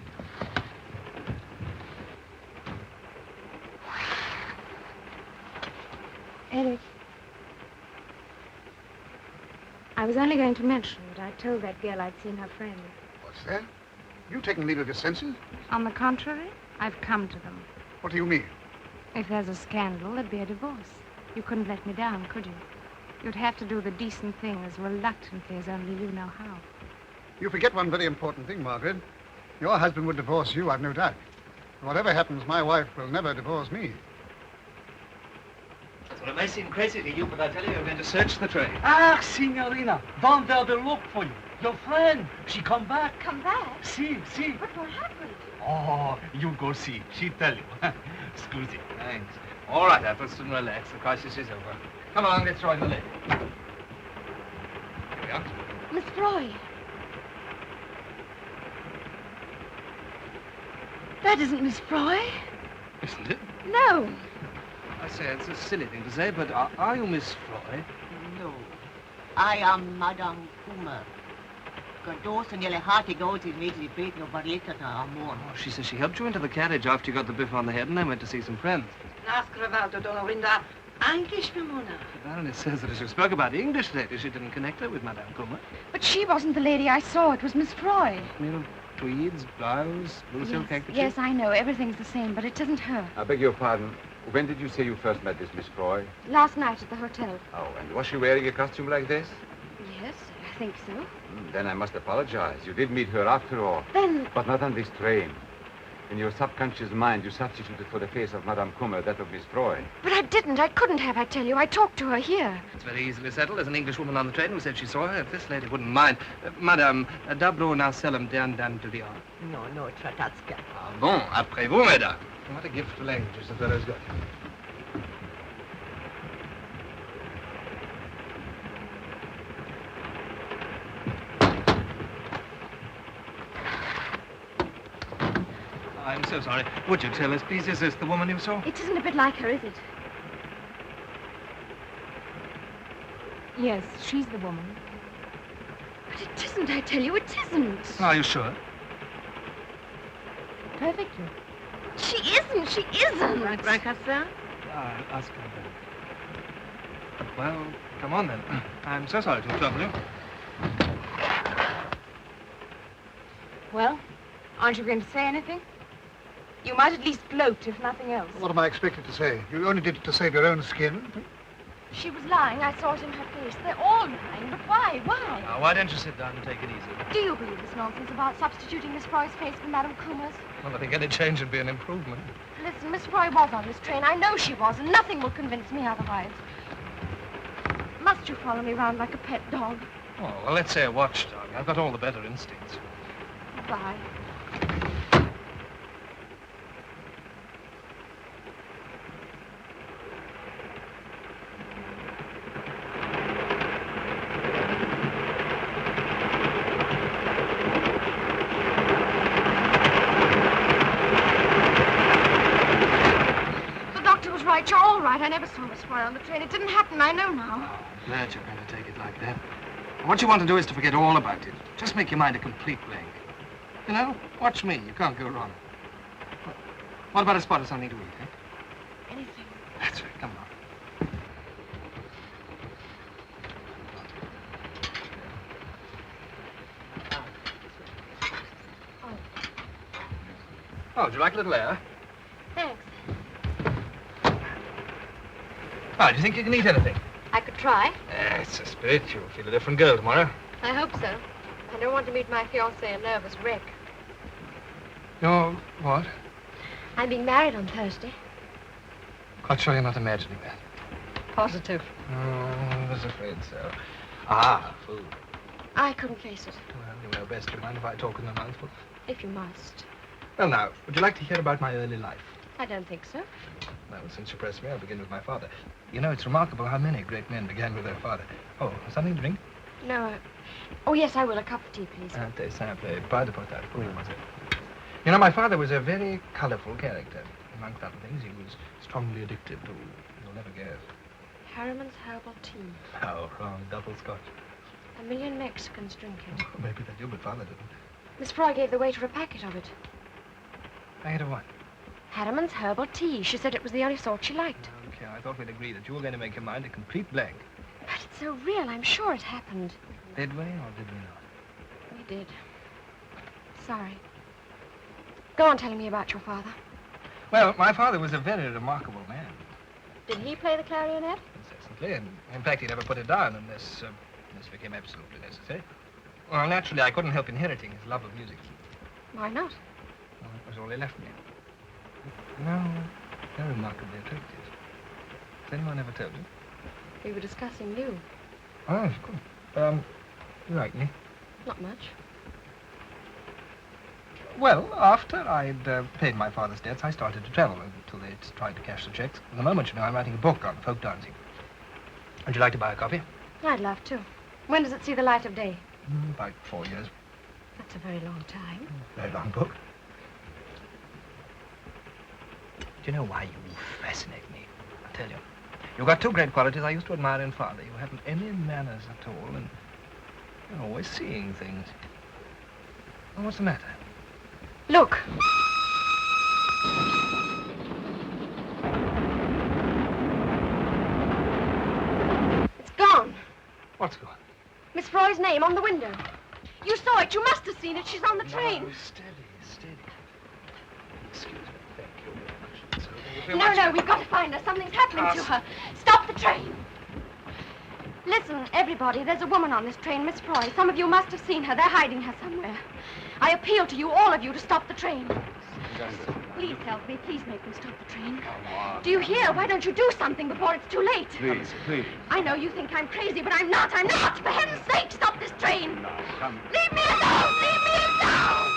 [SPEAKER 6] Eric. I was only going to mention that I told that girl I'd seen her friend.
[SPEAKER 5] What's that? You taken leave of your senses?
[SPEAKER 6] On the contrary, I've come to them.
[SPEAKER 5] What do you mean?
[SPEAKER 6] If there's a scandal, there'd be a divorce. You couldn't let me down, could you? You'd have to do the decent thing as reluctantly as only you know how.
[SPEAKER 5] You forget one very important thing, Margaret. Your husband would divorce you, I've no doubt. Whatever happens, my wife will never divorce me.
[SPEAKER 9] Well, it may seem crazy to you, but I tell you, we're going to search the train.
[SPEAKER 11] Ah, signorina, down there they look for you. Your friend, she come back.
[SPEAKER 7] Come back?
[SPEAKER 11] See.
[SPEAKER 7] But what happened?
[SPEAKER 11] Oh, you go see. She tell you. Scusi.
[SPEAKER 9] Thanks. All right, Apples, and relax. The crisis is over. Come along, let's join the lady. Here we are.
[SPEAKER 7] Miss Froy. That isn't Miss Froy.
[SPEAKER 9] Isn't it?
[SPEAKER 7] No.
[SPEAKER 9] I say, it's a silly thing to say, but are you Miss Froy?
[SPEAKER 13] No. I am Madame Kummer. Godot and your hearty goes in me to debate no barlitata or more.
[SPEAKER 9] Oh, she says she helped you into the carriage after you got the biff on the head and then went to see some friends.
[SPEAKER 13] Nascravaldo Donorinda, English Mimona.
[SPEAKER 9] The Baroness says that as you spoke about the English lady, she didn't connect her with Madame Kummer.
[SPEAKER 7] But she wasn't the lady I saw. It was Miss Froy.
[SPEAKER 9] You tweeds, blouse, blue silk handkerchief.
[SPEAKER 7] Yes, I know. Everything's the same, but it isn't her.
[SPEAKER 12] I beg your pardon. When did you say you first met this Miss Froy?
[SPEAKER 7] Last night at the hotel.
[SPEAKER 12] Oh, and was she wearing a costume like this?
[SPEAKER 7] Yes, I think so.
[SPEAKER 12] Then I must apologize. You did meet her after all.
[SPEAKER 7] Then...
[SPEAKER 12] But not on this train. In your subconscious mind, you substituted for the face of Madame Kummer that of Miss Froy.
[SPEAKER 7] But I didn't. I couldn't have, I tell you. I talked to her here.
[SPEAKER 9] It's very easily settled. There's an Englishwoman on the train who said she saw her. If this lady wouldn't mind. Madame, d'abord now seldom dan to the art.
[SPEAKER 13] No, Tratatska.
[SPEAKER 9] Ah bon, après vous, mesdames. What a gift for languages the fellow's got. I'm so sorry. Would you tell us, please, is this the woman you saw?
[SPEAKER 7] It isn't a bit like her, is it?
[SPEAKER 6] Yes, she's the woman.
[SPEAKER 7] But it isn't, I tell you. It isn't.
[SPEAKER 9] Are you sure?
[SPEAKER 6] Perfectly.
[SPEAKER 7] She isn't. She isn't.
[SPEAKER 13] Right, Cassin?
[SPEAKER 9] I'll ask her then. Well, come on then. I'm so sorry to trouble you.
[SPEAKER 6] Well, aren't you going to say anything? You might at least gloat, if nothing else.
[SPEAKER 5] What am I expected to say? You only did it to save your own skin.
[SPEAKER 7] She was lying. I saw it in her face. They're all lying. But why? Why?
[SPEAKER 9] Now, why don't you sit down and take it easy?
[SPEAKER 7] Do you believe this nonsense about substituting Miss Froy's face for Madame Coomer's?
[SPEAKER 9] Well, I think any change would be an improvement.
[SPEAKER 7] Listen, Miss Froy was on this train. I know she was, and nothing will convince me otherwise. Must you follow me round like a pet dog?
[SPEAKER 9] Oh, well, let's say a watchdog. I've got all the better instincts.
[SPEAKER 7] Bye. You're all right. I never saw Miss Froy on the train. It didn't happen. I know now.
[SPEAKER 9] Oh, I'm glad you're going to take it like that. What you want to do is to forget all about it. Just make your mind a complete blank. You know, watch me. You can't go wrong. What about a spot of something to eat, eh?
[SPEAKER 7] Anything.
[SPEAKER 9] That's right. Come on. Oh, would you like a little air?
[SPEAKER 7] Thanks.
[SPEAKER 9] Oh, do you think you can eat anything?
[SPEAKER 7] I could try.
[SPEAKER 9] It's a spirit. You'll feel a different girl tomorrow.
[SPEAKER 7] I hope so. I don't want to meet my fiancé a nervous wreck.
[SPEAKER 9] You're what?
[SPEAKER 7] I'm being married on Thursday.
[SPEAKER 9] Quite sure you're not imagining that.
[SPEAKER 7] Positive.
[SPEAKER 9] Oh, I was afraid so. Ah, food.
[SPEAKER 7] I couldn't face it.
[SPEAKER 9] Well, you know best. Do you mind if I talk in a mouthful?
[SPEAKER 7] If you must.
[SPEAKER 9] Well, now, would you like to hear about my early life?
[SPEAKER 7] I don't think so.
[SPEAKER 9] Well, since you press me, I'll begin with my father. You know, it's remarkable how many great men began with their father. Oh, something to drink?
[SPEAKER 7] No. Oh, yes, I will. A cup of tea, please.
[SPEAKER 9] Très simple. Pas de potage. You know, my father was a very colorful character. Amongst other things, he was strongly addicted to, you'll never guess.
[SPEAKER 7] Harriman's herbal tea.
[SPEAKER 9] Oh, wrong. Double scotch.
[SPEAKER 7] 1 million Mexicans drink it.
[SPEAKER 9] Oh, maybe they do, but father didn't.
[SPEAKER 7] Miss Froy gave the waiter a packet of it.
[SPEAKER 9] Packet of what?
[SPEAKER 7] Harriman's herbal tea. She said it was the only sort she liked.
[SPEAKER 9] Okay, I thought we'd agree that you were going to make your mind a complete blank.
[SPEAKER 7] But it's so real. I'm sure it happened.
[SPEAKER 9] Did we or did we not?
[SPEAKER 7] We did. Sorry. Go on telling me about your father.
[SPEAKER 9] Well, my father was a very remarkable man.
[SPEAKER 7] Did he play the clarionet?
[SPEAKER 9] Incessantly, and in fact, he never put it down unless this became absolutely necessary. Well, naturally, I couldn't help inheriting his love of music.
[SPEAKER 7] Why not?
[SPEAKER 9] Well, that was all he left me. No, they're remarkably attractive. Has anyone ever told you?
[SPEAKER 7] We were discussing you.
[SPEAKER 9] Oh, of course. You like me?
[SPEAKER 7] Not much.
[SPEAKER 9] Well, after I'd paid my father's debts, I started to travel until they'd tried to cash the checks. At the moment, you know, I'm writing a book on folk dancing. Would you like to buy a copy?
[SPEAKER 7] I'd love to. When does it see the light of day?
[SPEAKER 9] About 4 years.
[SPEAKER 7] That's a very long time.
[SPEAKER 9] Very long book. Do you know why you fascinate me? I'll tell you. You've got two great qualities I used to admire in father. You haven't any manners at all, and you're always seeing things. Well, what's the matter?
[SPEAKER 7] Look. It's gone.
[SPEAKER 9] What's gone?
[SPEAKER 7] Miss Froy's name on the window. You saw it. You must have seen it. She's on the train.
[SPEAKER 9] No, steady. Excuse me. Thank you very much.
[SPEAKER 7] No, we've got to find her. Something's happening to her. Stop the train. Listen, everybody, there's a woman on this train, Miss Froy. Some of you must have seen her. They're hiding her somewhere. I appeal to you, all of you, to stop the train. Please help me. Please make them stop the train.
[SPEAKER 12] Come on.
[SPEAKER 7] Do you hear? Why don't you do something before it's too late?
[SPEAKER 12] Please.
[SPEAKER 7] I know you think I'm crazy, but I'm not. For heaven's sake, stop this train.
[SPEAKER 12] No, come.
[SPEAKER 7] Leave me alone. Leave me alone.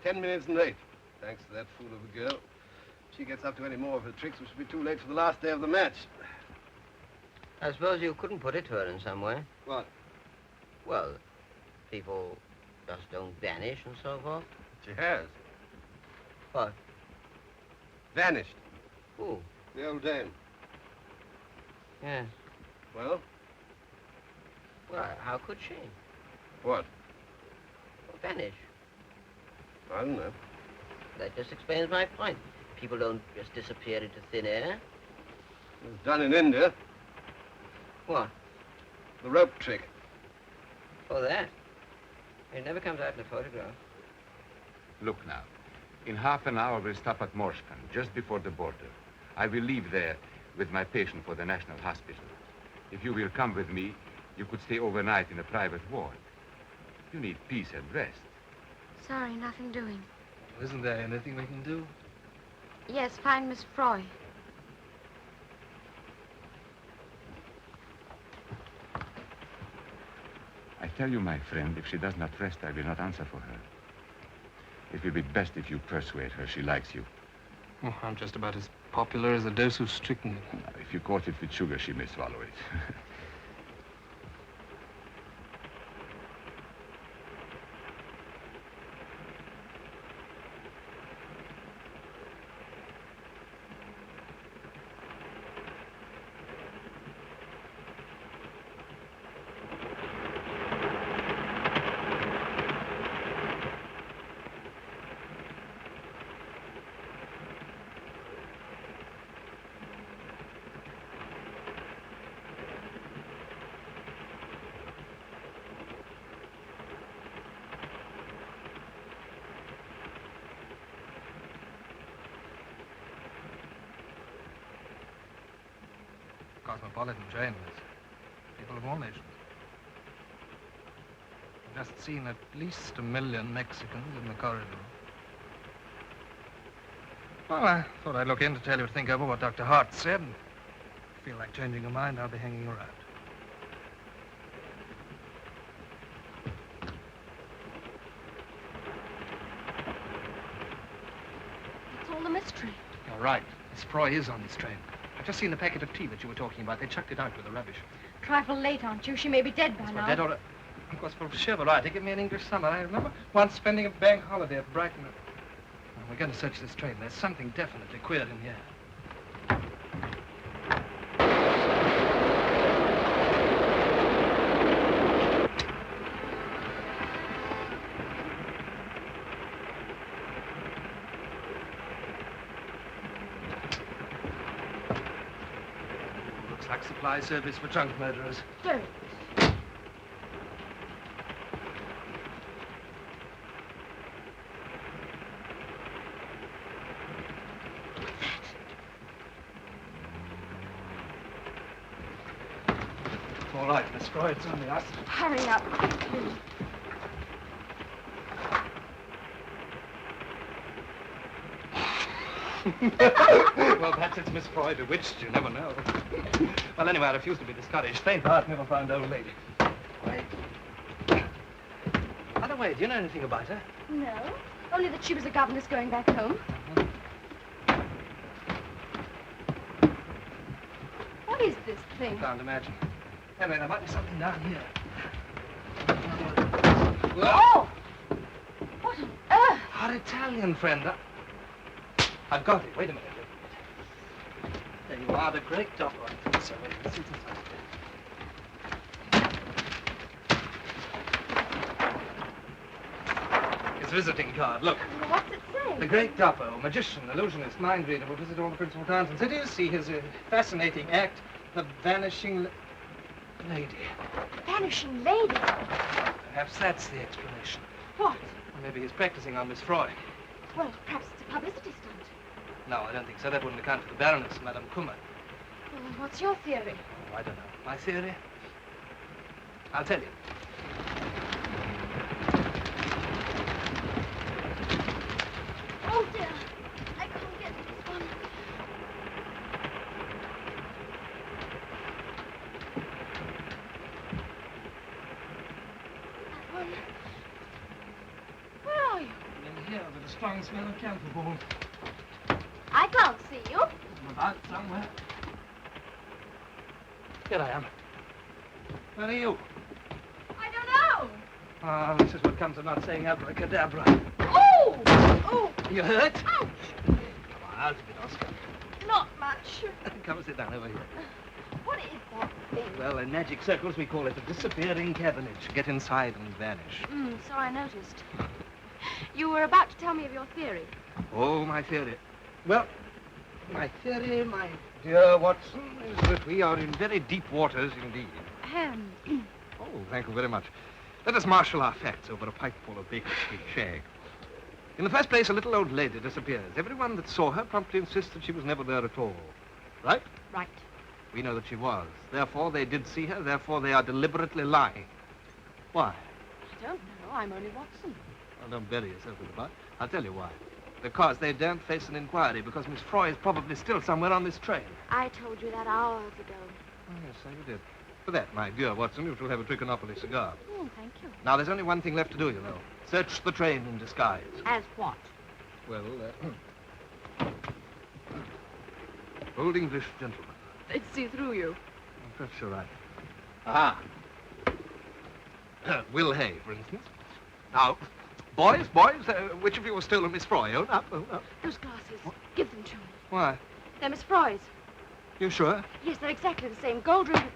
[SPEAKER 2] 10 minutes late. Thanks to that fool of a girl. If she gets up to any more of her tricks, we should be too late for the last day of the match.
[SPEAKER 3] I suppose you couldn't put it to her in some way.
[SPEAKER 2] What?
[SPEAKER 3] Well, people just don't vanish and so forth.
[SPEAKER 2] She has.
[SPEAKER 3] What?
[SPEAKER 2] Vanished.
[SPEAKER 3] Who?
[SPEAKER 2] The old dame.
[SPEAKER 3] Yes.
[SPEAKER 2] Well?
[SPEAKER 3] Well, how could she?
[SPEAKER 2] What?
[SPEAKER 3] Vanish.
[SPEAKER 2] I don't know.
[SPEAKER 3] That just explains my point. People don't just disappear into thin air.
[SPEAKER 9] It was done in India.
[SPEAKER 3] What?
[SPEAKER 9] The rope trick.
[SPEAKER 3] Oh, that? It never comes out in a photograph.
[SPEAKER 12] Look now. In half an hour, we'll stop at Morspan, just before the border. I will leave there with my patient for the National Hospital. If you will come with me, you could stay overnight in a private ward. You need peace and rest.
[SPEAKER 4] Sorry, nothing doing.
[SPEAKER 9] Isn't there anything we can do?
[SPEAKER 4] Yes, find Miss Froy.
[SPEAKER 12] I tell you, my friend, if she does not rest, I will not answer for her. It will be best if you persuade her she likes you.
[SPEAKER 9] Oh, I'm just about as popular as a dose of strychnine.
[SPEAKER 12] If you coat it with sugar, she may swallow it.
[SPEAKER 9] Cosmopolitan train with people of all nations. I've just seen at least 1 million Mexicans in the corridor. Well, I thought I'd look in to tell you to think over what Dr. Hart said. And if you feel like changing your mind, I'll be hanging around.
[SPEAKER 4] That's all the mystery.
[SPEAKER 9] You're right. Miss Froy is on this train. I've just seen the packet of tea that you were talking about. They chucked it out with the rubbish.
[SPEAKER 4] Trifle late, aren't you? She may be dead by now.
[SPEAKER 9] Dead or... Of course, for sheer variety, give me an English summer. I remember once spending a bank holiday at Brighton. Well, we're going to search this train. There's something definitely queer in here. Looks like supply service for trunk murderers.
[SPEAKER 4] Very.
[SPEAKER 9] All right, Miss Froy, it's only us.
[SPEAKER 4] Hurry up.
[SPEAKER 9] Well, perhaps it's Miss Froy bewitched, you never know. Well, anyway, I refuse to be discouraged. Faint heart never found old lady. Wait. By the way, do you know anything about her?
[SPEAKER 4] No, only that she was a governess going back home. What is this thing?
[SPEAKER 9] I can't imagine. Anyway, there might be something down here.
[SPEAKER 4] Oh! What on earth?
[SPEAKER 9] Our Italian friend. I've got it. Wait a minute. There you are, the great dopper. So, wait, let's see what's inside. His visiting card, look.
[SPEAKER 4] What's it say?
[SPEAKER 9] The great dopper, magician, illusionist, mind reader, will visit all the principal towns and cities, see his fascinating act, the vanishing lady.
[SPEAKER 4] Vanishing lady?
[SPEAKER 9] Perhaps that's the explanation.
[SPEAKER 4] What?
[SPEAKER 9] Or maybe he's practicing on Miss Froy.
[SPEAKER 4] Well, perhaps it's a publicity stunt.
[SPEAKER 9] No, I don't think so. That wouldn't account for the Baroness, Madame Kummer.
[SPEAKER 4] Well, what's your theory?
[SPEAKER 9] Oh, I don't know. My theory? I'll tell you.
[SPEAKER 4] Oh, dear. I can't get this one. That one. Where are you?
[SPEAKER 9] In here with a strong smell of camphor balls.
[SPEAKER 4] I can't see you.
[SPEAKER 9] I'm about somewhere. Here I am. Where are you?
[SPEAKER 4] I don't know.
[SPEAKER 9] Ah, this is what comes of not saying abracadabra.
[SPEAKER 4] Oh! Oh!
[SPEAKER 9] You hurt?
[SPEAKER 4] Ouch!
[SPEAKER 9] Come on, how's it been, Oscar?
[SPEAKER 4] Not much.
[SPEAKER 9] Come and sit down over here.
[SPEAKER 4] What is that thing?
[SPEAKER 9] Well, in magic circles, we call it a disappearing cabbage. Get inside and vanish.
[SPEAKER 4] So I noticed. You were about to tell me of your theory.
[SPEAKER 9] Oh, my theory. Well, My theory, my dear Watson, is that we are in very deep waters indeed. Oh, thank you very much. Let us marshal our facts over a pipeful of Baker Street shag. In the first place, a little old lady disappears. Everyone that saw her promptly insists that she was never there at all. Right?
[SPEAKER 7] Right.
[SPEAKER 9] We know that she was. Therefore, they did see her. Therefore, they are deliberately lying. Why?
[SPEAKER 7] I don't know. I'm only Watson.
[SPEAKER 9] Well, don't bury yourself in the butt. I'll tell you why. Because they daren't face an inquiry, because Miss Froy is probably still somewhere on this train.
[SPEAKER 7] I told you that hours ago.
[SPEAKER 9] Oh, yes, so you did. For that, my dear Watson, you shall have a Trichinopoly cigar.
[SPEAKER 7] Oh, thank you.
[SPEAKER 9] Now, there's only one thing left to do, you know. Search the train in disguise.
[SPEAKER 7] As what?
[SPEAKER 9] Well, old English gentleman.
[SPEAKER 7] They'd see through you.
[SPEAKER 9] Perhaps you're right. Ah. Will Hay, for instance. Now, boys, which of you has stolen Miss Froy? Own up, own up.
[SPEAKER 7] Those glasses. Give them to me.
[SPEAKER 9] Why?
[SPEAKER 7] They're Miss Froy's.
[SPEAKER 9] You sure?
[SPEAKER 7] Yes, they're exactly the same. Gold rimmed.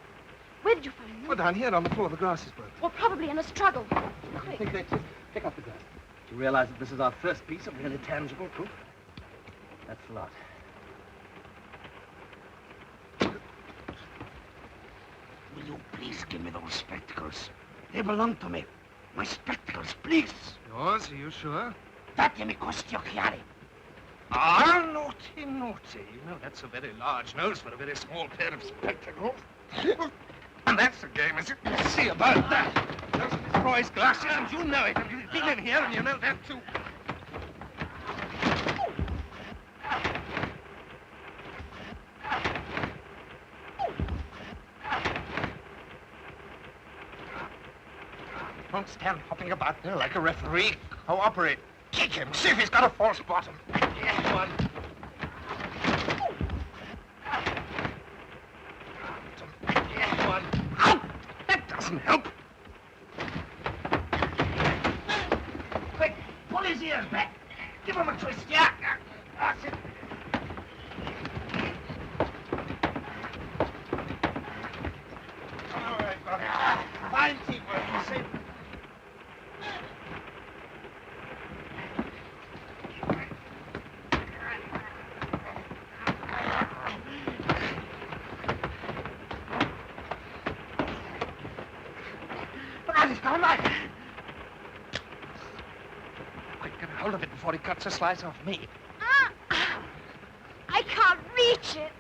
[SPEAKER 7] Where did you find them?
[SPEAKER 9] Well, down here on the floor. The glass is broken.
[SPEAKER 7] Well, probably in a struggle.
[SPEAKER 11] I think that's it. Pick up the glass. Do you realize that this is our first piece of really tangible proof? That's a lot.
[SPEAKER 14] Will you please give me those spectacles? They belong to me. My spectacles, please.
[SPEAKER 9] Yours? Are you sure?
[SPEAKER 14] Date mi costi occhiali.
[SPEAKER 9] Ah, naughty, naughty. You know, that's a very large nose for a very small pair of spectacles. And that's the game, is it? Let's see about that. Those are Miss Froy's glasses, and you know it. And you've been in here, and you know that, too.
[SPEAKER 14] Don't stand hopping about there like a referee. Cooperate. Kick him. See if he's got a false bottom.
[SPEAKER 9] Yes, one. Yes, one.
[SPEAKER 14] Ow! That doesn't help. Quick, pull his ears back. Give him a twist, yeah. That's it. All right, brother. Fine teamwork, you see. He's got a knife.
[SPEAKER 9] Quick, get a hold of it before he cuts a slice off me.
[SPEAKER 7] I can't reach it.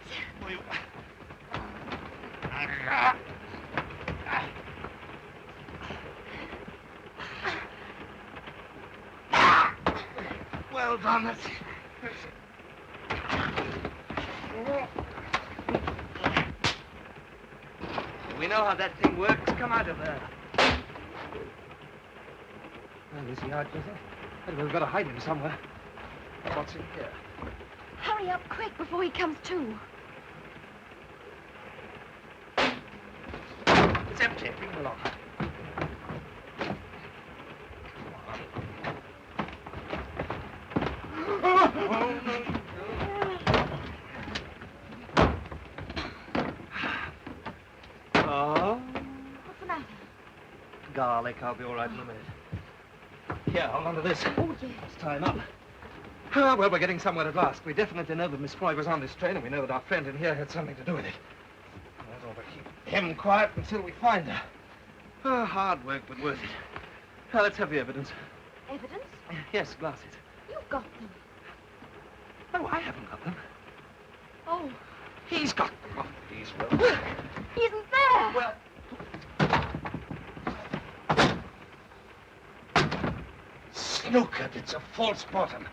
[SPEAKER 14] Well done.
[SPEAKER 9] We know how that thing works. Come out of there. Well, is he out, does he? We've got to hide him somewhere. What's in here?
[SPEAKER 7] Hurry up quick before he comes to.
[SPEAKER 9] It's empty. Bring him along. Oh.
[SPEAKER 7] What's the matter?
[SPEAKER 9] Garlic. I'll be all right in a minute. Here, hold on to this.
[SPEAKER 7] Oh, yes.
[SPEAKER 9] Let's tie him up. Ah, well, we're getting somewhere at last. We definitely know that Miss Froy was on this train, and we know that our friend in here had something to do with it. Let's all but keep him quiet until we find her. Oh, hard work, but worth it. Now, let's have the evidence.
[SPEAKER 7] Evidence?
[SPEAKER 9] Yes, glasses.
[SPEAKER 7] You've got them.
[SPEAKER 9] No, I haven't got them.
[SPEAKER 7] Oh.
[SPEAKER 9] He's got them. Oh, he's well.
[SPEAKER 7] He isn't there.
[SPEAKER 9] Well.
[SPEAKER 14] Snookered. It's a false bottom.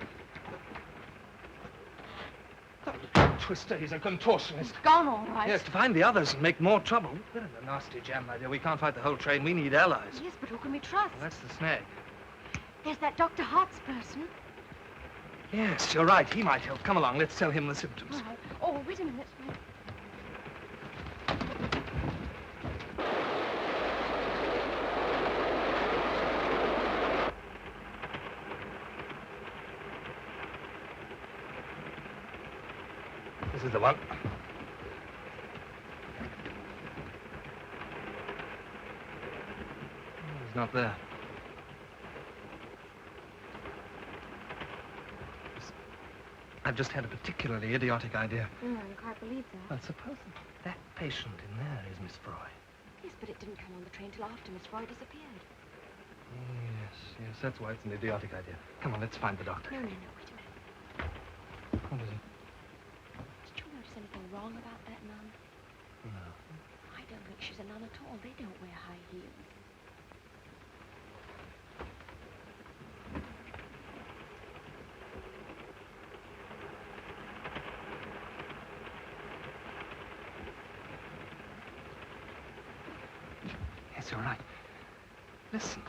[SPEAKER 9] That little twister, he's a contortionist.
[SPEAKER 7] He's gone, all right.
[SPEAKER 9] Yes, to find the others and make more trouble. We're in a nasty jam, my dear. We can't fight the whole train. We need allies.
[SPEAKER 7] Yes, but who can we trust?
[SPEAKER 9] Well, that's the snag.
[SPEAKER 7] There's that Dr. Hart's person.
[SPEAKER 9] Yes, you're right. He might help. Come along. Let's tell him the symptoms.
[SPEAKER 7] All right. Oh, wait a minute.
[SPEAKER 9] This is the one. He's not there. I've just had a particularly idiotic idea.
[SPEAKER 4] I can't believe that.
[SPEAKER 9] Well, suppose that patient in there is Miss Froy.
[SPEAKER 4] Yes, but it didn't come on the train till after Miss Froy disappeared.
[SPEAKER 9] Yes, that's why it's an idiotic idea. Come on, let's find the doctor.
[SPEAKER 4] No, wait a minute.
[SPEAKER 9] What is it?
[SPEAKER 4] Did you notice anything wrong about that nun?
[SPEAKER 9] No.
[SPEAKER 4] I don't think she's a nun at all. They don't wear high heels.
[SPEAKER 9] Yes, you're right. Listen,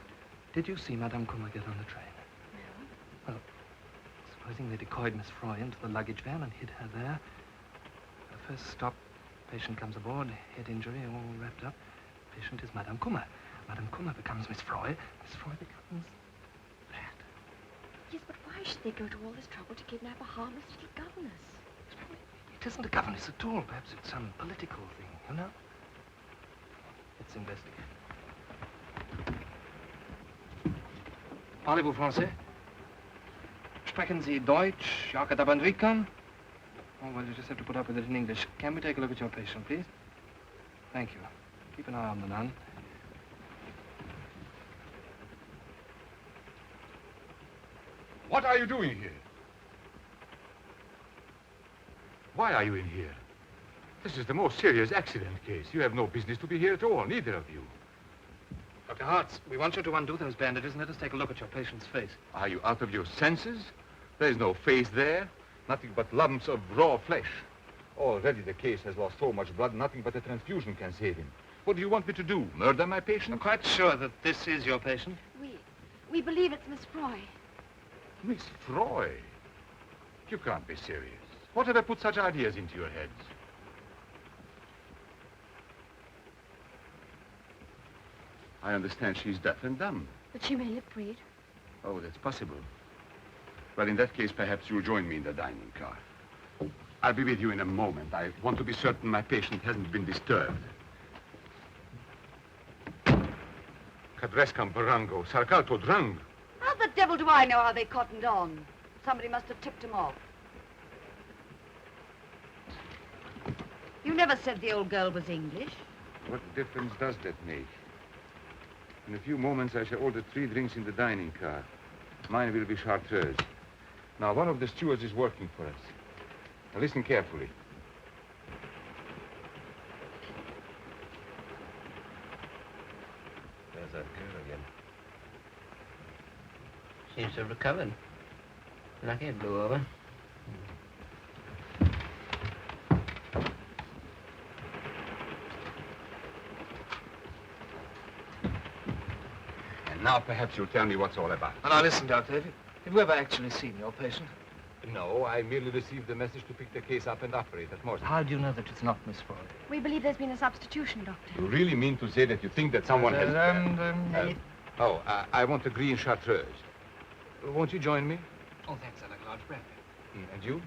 [SPEAKER 9] did you see Madame Kummer get on the train?
[SPEAKER 4] No.
[SPEAKER 9] Well, supposing they decoyed Miss Froy into the luggage van and hid her there. The first stop, patient comes aboard, head injury, all wrapped up. Patient is Madame Kummer. Madame Kummer becomes Miss Froy. Miss Froy becomes that.
[SPEAKER 4] Yes, but why should they go to all this trouble to kidnap a harmless little governess?
[SPEAKER 9] It isn't a governess at all. Perhaps it's some political thing, you know? Let's investigate. Parlez-vous français? Sprechen Sie Deutsch? Ja, Katabanrikan? Oh, well, you just have to put up with it in English. Can we take a look at your patient, please? Thank you. Keep an eye on the nun.
[SPEAKER 12] What are you doing here? Why are you in here? This is the most serious accident case. You have no business to be here at all, neither of you.
[SPEAKER 9] Dr. Hartz, we want you to undo those bandages and let us take a look at your patient's face.
[SPEAKER 12] Are you out of your senses? There's no face there. Nothing but lumps of raw flesh. Already the case has lost so much blood, nothing but a transfusion can save him. What do you want me to do? Murder my patient?
[SPEAKER 9] I'm quite sure that this is your patient.
[SPEAKER 4] We believe it's Miss Froy.
[SPEAKER 12] Miss Froy? You can't be serious. Whatever put such ideas into your heads? I understand she's deaf and dumb.
[SPEAKER 4] But she may lip read.
[SPEAKER 12] Oh, that's possible. Well, in that case, perhaps you'll join me in the dining car. I'll be with you in a moment. I want to be certain my patient hasn't been disturbed. Cadrescam Barango, Sarcalto Drang.
[SPEAKER 15] How the devil do I know how they cottoned on? Somebody must have tipped them off. You never said the old girl was English.
[SPEAKER 12] What difference does that make? In a few moments, I shall order 3 drinks in the dining car. Mine will be chartreuse. Now, one of the stewards is working for us. Now, listen carefully.
[SPEAKER 3] There's that girl again. Seems to have recovered. Lucky it blew over.
[SPEAKER 12] And now, perhaps you'll tell me what's all about.
[SPEAKER 9] Now, listen, Doctor. Have you ever actually seen your patient?
[SPEAKER 12] No, I merely received the message to pick the case up and operate at Morse.
[SPEAKER 9] How do you know that it's not Miss Froy?
[SPEAKER 4] We believe there's been a substitution, Doctor.
[SPEAKER 12] You really mean to say that you think that someone has... I want a green chartreuse. Won't you join me?
[SPEAKER 9] Oh, thanks. I'd like a large brandy.
[SPEAKER 12] And you?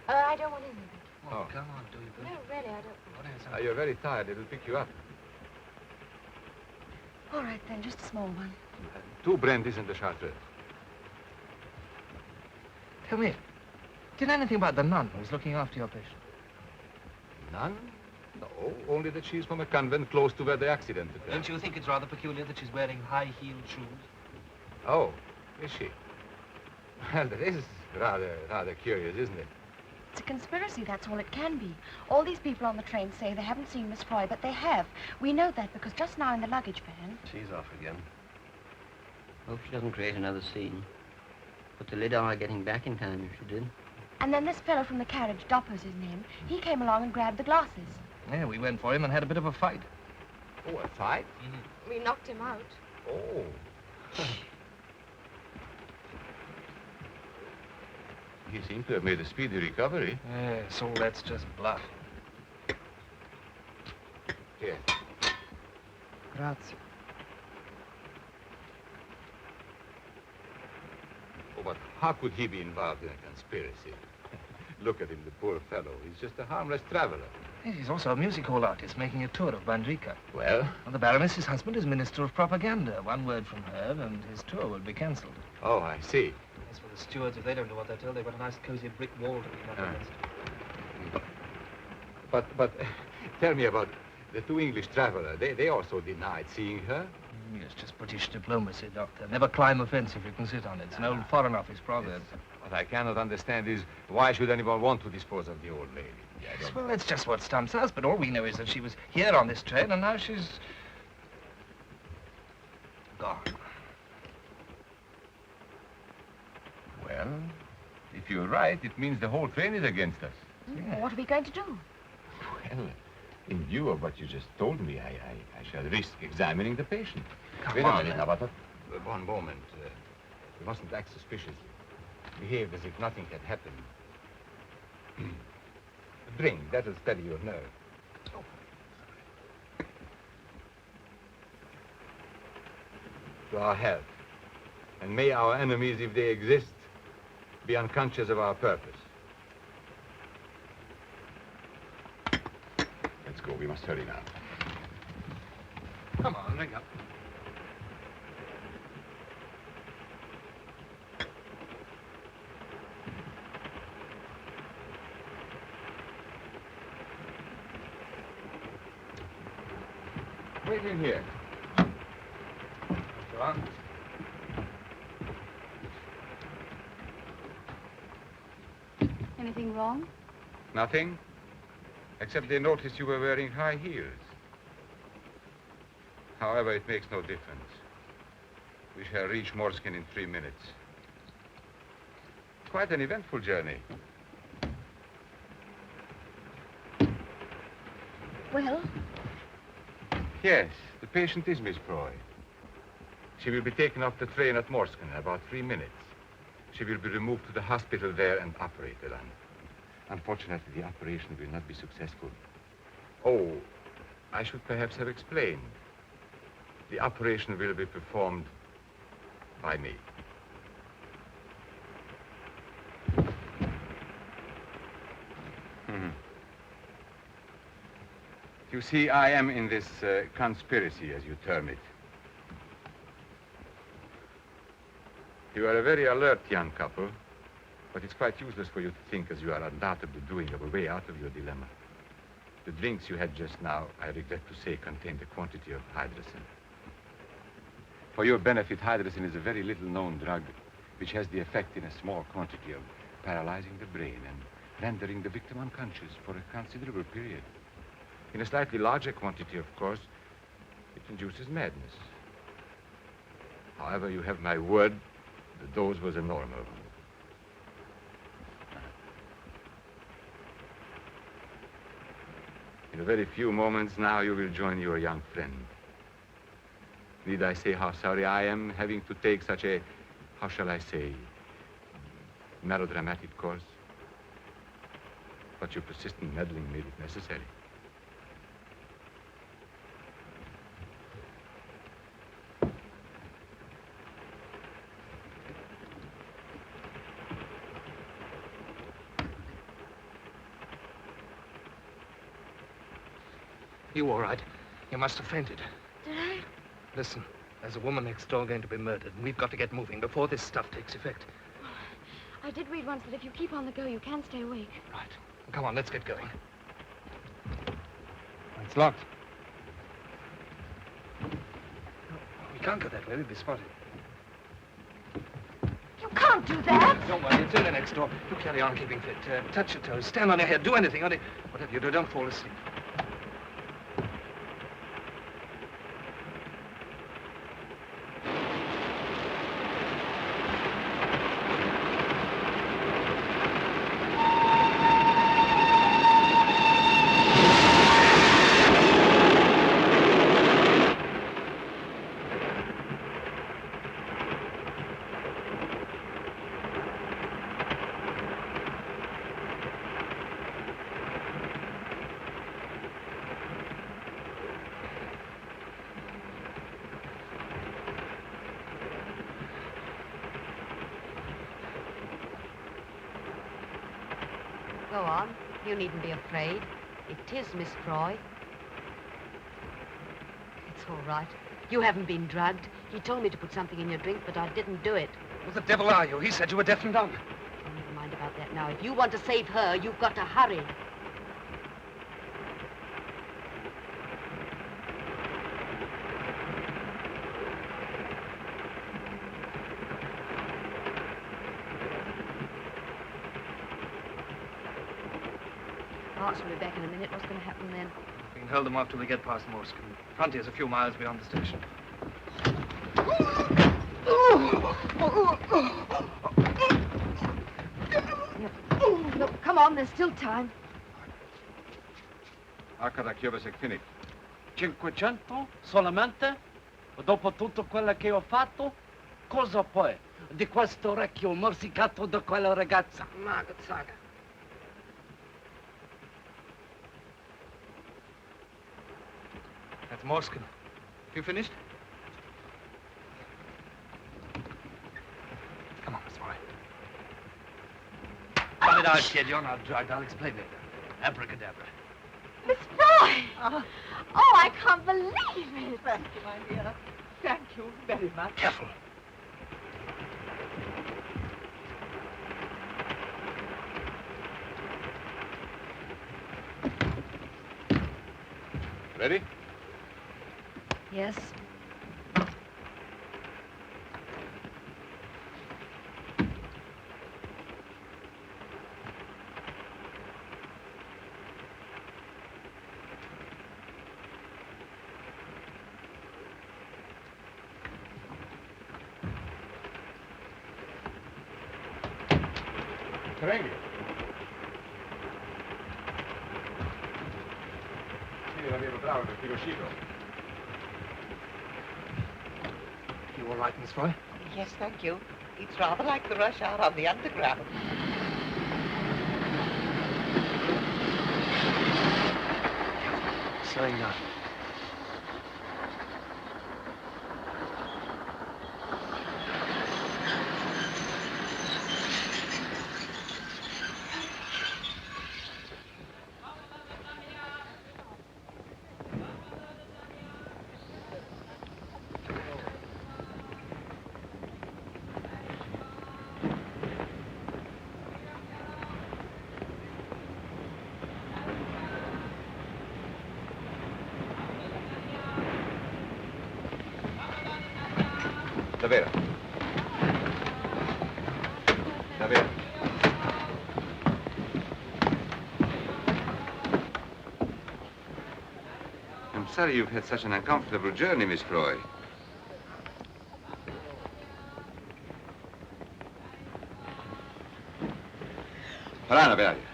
[SPEAKER 4] I don't want anything.
[SPEAKER 9] Oh, come on, do you?
[SPEAKER 4] No, really, I don't.
[SPEAKER 12] You're very tired. It'll pick you up.
[SPEAKER 4] All right, then, just a small one.
[SPEAKER 12] 2 brandies and a chartreuse.
[SPEAKER 9] Tell me, do you know anything about the nun who's looking after your patient?
[SPEAKER 12] None? No, only that she's from a convent close to where the accident occurred.
[SPEAKER 9] Don't you think it's rather peculiar that she's wearing high-heeled shoes?
[SPEAKER 12] Oh, is she? Well, that is rather curious, isn't it?
[SPEAKER 4] It's a conspiracy, that's all it can be. All these people on the train say they haven't seen Miss Froy, but they have. We know that because just now in the luggage van...
[SPEAKER 3] She's off again. Hope she doesn't create another scene. Put the lid on her getting back in time if she did.
[SPEAKER 4] And then this fellow from the carriage, Dopper's his name, he came along and grabbed the glasses.
[SPEAKER 9] Yeah, we went for him and had a bit of a fight.
[SPEAKER 12] Oh, a fight?
[SPEAKER 4] We knocked him out.
[SPEAKER 12] Oh. He seemed to have made a speedy recovery.
[SPEAKER 9] Yes, all that's just bluff.
[SPEAKER 12] Here.
[SPEAKER 9] Grazie.
[SPEAKER 12] Oh, but how could he be involved in a conspiracy? Look at him, the poor fellow. He's just a harmless traveler.
[SPEAKER 9] Yes, he's also a music hall artist making a tour of Bandrika.
[SPEAKER 12] Well?
[SPEAKER 9] The Baroness, his husband, is Minister of Propaganda. One word from her and his tour will be cancelled.
[SPEAKER 12] Oh, I see.
[SPEAKER 9] As for the stewards, if they don't know what they're told, they've got a nice cosy brick wall to be up against.
[SPEAKER 12] But tell me about the two English travelers. They also denied seeing her.
[SPEAKER 9] Yes, just British diplomacy, Doctor. Never climb a fence if you can sit on it. It's an old Foreign Office proverb.
[SPEAKER 12] Yes. What I cannot understand is why should anyone want to dispose of the old lady?
[SPEAKER 9] Yes, well, that's just what stumps us, but all we know is that she was here on this train, and now she's gone.
[SPEAKER 12] Well, if you're right, it means the whole train is against us.
[SPEAKER 4] Well, what are we going to do?
[SPEAKER 12] Well, in view of what you just told me, I shall risk examining the patient.
[SPEAKER 9] Come
[SPEAKER 12] Wait
[SPEAKER 9] on,
[SPEAKER 12] a minute,
[SPEAKER 9] then.
[SPEAKER 12] now, but one moment. We mustn't act suspiciously. Behave as if nothing had happened. Drink, that'll steady your nerve. To our health. And may our enemies, if they exist, be unconscious of our purpose. Let's go. We must hurry now.
[SPEAKER 9] Come on, ring up.
[SPEAKER 12] Wait in here.
[SPEAKER 9] Go on.
[SPEAKER 15] Anything wrong?
[SPEAKER 12] Nothing, except they noticed you were wearing high heels. However, it makes no difference. We shall reach Morskin in 3 minutes. Quite an eventful journey.
[SPEAKER 4] Well?
[SPEAKER 12] Yes, the patient is Miss Froy. She will be taken off the train at Morskin in about 3 minutes. She will be removed to the hospital there and operated on. Unfortunately, the operation will not be successful. Oh, I should perhaps have explained. The operation will be performed by me. You see, I am in this conspiracy, as you term it. You are a very alert young couple, but it's quite useless for you to think, as you are undoubtedly doing, of a way out of your dilemma. The drinks you had just now, I regret to say, contained a quantity of hydrocin. For your benefit, hydrocin is a very little-known drug which has the effect in a small quantity of paralyzing the brain and rendering the victim unconscious for a considerable period. In a slightly larger quantity, of course, it induces madness. However, you have my word, the dose was enormous. In a very few moments now, you will join your young friend. Need I say how sorry I am having to take such a, how shall I say, melodramatic course? But your persistent meddling made it necessary.
[SPEAKER 9] You all right? You must have fainted.
[SPEAKER 4] Did I?
[SPEAKER 9] Listen, there's a woman next door going to be murdered, and we've got to get moving before this stuff takes effect.
[SPEAKER 4] Well, I did read once that if you keep on the go, you can stay awake.
[SPEAKER 9] Right. Come on, let's get going. It's locked. We can't go that way. We'll be spotted.
[SPEAKER 4] You can't do that.
[SPEAKER 9] Don't worry, it's only next door. You carry on keeping fit. Touch your toes, stand on your head, do anything. Only whatever you do, don't fall asleep.
[SPEAKER 15] Go on. You needn't be afraid. It is Miss Froy. It's all right. You haven't been drugged. He told me to put something in your drink, but I didn't do it.
[SPEAKER 9] Who the devil are you? He said you were deaf and dumb.
[SPEAKER 15] Oh, never mind about that now. If you want to save her, you've got to hurry. Marks will be back in a minute. What's going to happen then?
[SPEAKER 9] We can hold them off till we get past Morscombe. Frontier's a few miles beyond the station.
[SPEAKER 15] Look, come on, there's still time.
[SPEAKER 12] Finish.
[SPEAKER 11] 500 solamente? Dopo tutto quello che ho fatto? Cosa poi? Di questo orecchio morsicato da quella ragazza?
[SPEAKER 3] Magazzaga.
[SPEAKER 9] That's Morscombe. You finished? Come on, Miss Froy. Cut it out, kid. You're not drugged. I'll explain later. Abracadabra.
[SPEAKER 7] Miss Froy! Oh, I can't believe it.
[SPEAKER 8] Thank you, my dear. Thank you very much.
[SPEAKER 9] Careful.
[SPEAKER 12] Ready?
[SPEAKER 15] Yes.
[SPEAKER 12] Prego. Sì, l'avevo bravo per filo uscito.
[SPEAKER 9] You all right, Miss Froy?
[SPEAKER 8] Yes, thank you. It's rather like the rush hour on the underground.
[SPEAKER 9] Slowing down.
[SPEAKER 12] Davvero. Davvero. I'm sorry you've had such an uncomfortable journey, Miss Froy. Parana, per aria.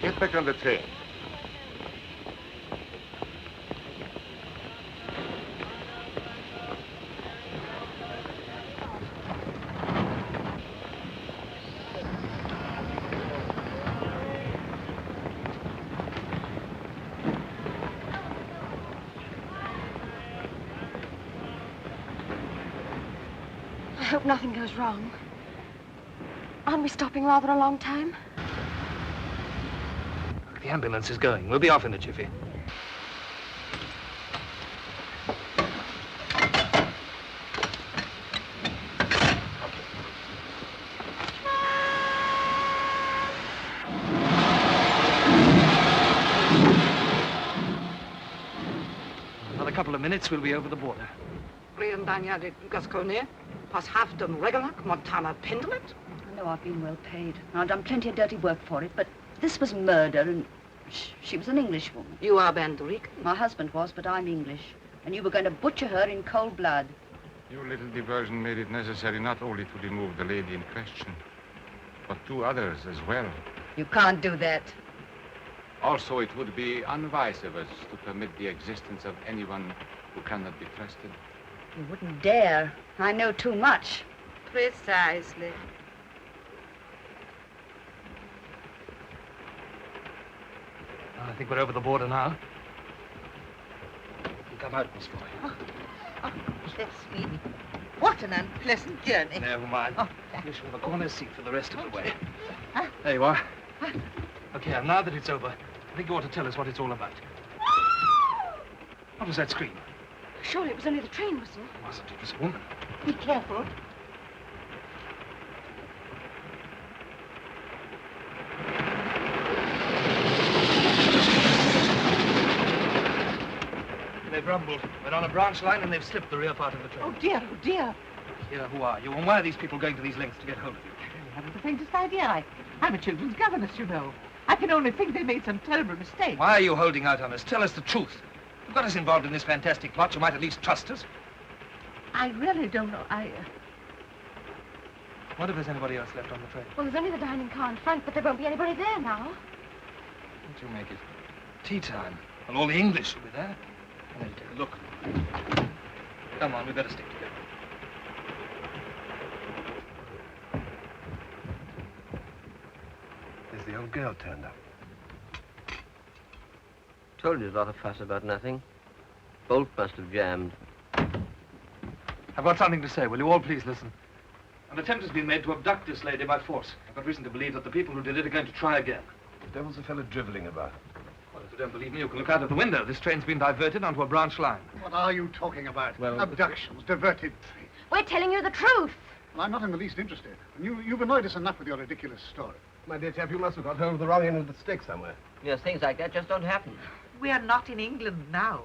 [SPEAKER 12] Get back on the train.
[SPEAKER 7] I hope nothing goes wrong. Aren't we stopping rather a long time?
[SPEAKER 9] The ambulance is going. We'll be off in a jiffy. Another couple of minutes, we'll be over the border.
[SPEAKER 15] Briandania de Gascogne, pas Hafton Regalac, Montana Pendulet.
[SPEAKER 16] I know I've been well paid. I've done plenty of dirty work for it, but this was murder, and she was an Englishwoman.
[SPEAKER 15] You are Banderic?
[SPEAKER 16] My husband was, but I'm English. And you were going to butcher her in cold blood.
[SPEAKER 12] Your little diversion made it necessary not only to remove the lady in question, but 2 others as well.
[SPEAKER 16] You can't do that.
[SPEAKER 12] Also, it would be unwise of us to permit the existence of anyone who cannot be trusted.
[SPEAKER 16] You wouldn't dare. I know too much.
[SPEAKER 15] Precisely.
[SPEAKER 9] I think we're over the border now. Come out, Miss Froy.
[SPEAKER 8] Oh, bless me. What an unpleasant journey.
[SPEAKER 9] Never mind.
[SPEAKER 8] Oh,
[SPEAKER 9] You shall have a corner seat for the rest of the way.
[SPEAKER 8] Huh?
[SPEAKER 9] There you are. Look here, now that it's over, I think you ought to tell us what it's all about. What was that scream?
[SPEAKER 7] Surely it was only the train whistle.
[SPEAKER 9] It wasn't. It was a woman.
[SPEAKER 8] Be careful.
[SPEAKER 9] They've rumbled. We're on a branch line and they've slipped the rear part of the train.
[SPEAKER 8] Oh, dear, oh, dear.
[SPEAKER 9] Here, who are you? And why are these people going to these lengths to get hold of you?
[SPEAKER 8] I haven't the faintest idea. I'm a children's governess, you know. I can only think they made some terrible mistake.
[SPEAKER 9] Why are you holding out on us? Tell us the truth. You've got us involved in this fantastic plot. You might at least trust us.
[SPEAKER 8] I really don't know.
[SPEAKER 9] What if there's anybody else left on the train?
[SPEAKER 7] Well, there's only the dining car in front, but there won't be anybody there now.
[SPEAKER 9] What do you make it? Tea time. Well, all the English will be there. Well, take a look. Come on, we better stick together.
[SPEAKER 2] There's the old girl turned up.
[SPEAKER 3] Told you a lot of fuss about nothing. Bolt must have jammed.
[SPEAKER 9] I've got something to say. Will you all please listen? An attempt has been made to abduct this lady by force. I've got reason to believe that the people who did it are going to try again.
[SPEAKER 2] The devil's a fellow drivelling about.
[SPEAKER 9] Well, if you don't believe me, you can look out of the window. This train's been diverted onto a branch line.
[SPEAKER 5] What are you talking about?
[SPEAKER 9] Well,
[SPEAKER 5] abductions, diverted.
[SPEAKER 7] We're telling you the truth.
[SPEAKER 5] Well, I'm not in the least interested. And you've annoyed us enough with your ridiculous story.
[SPEAKER 2] My dear chap, you must have got hold of the wrong end of the stick somewhere.
[SPEAKER 3] Yes, things like that just don't happen.
[SPEAKER 8] We are not in England now.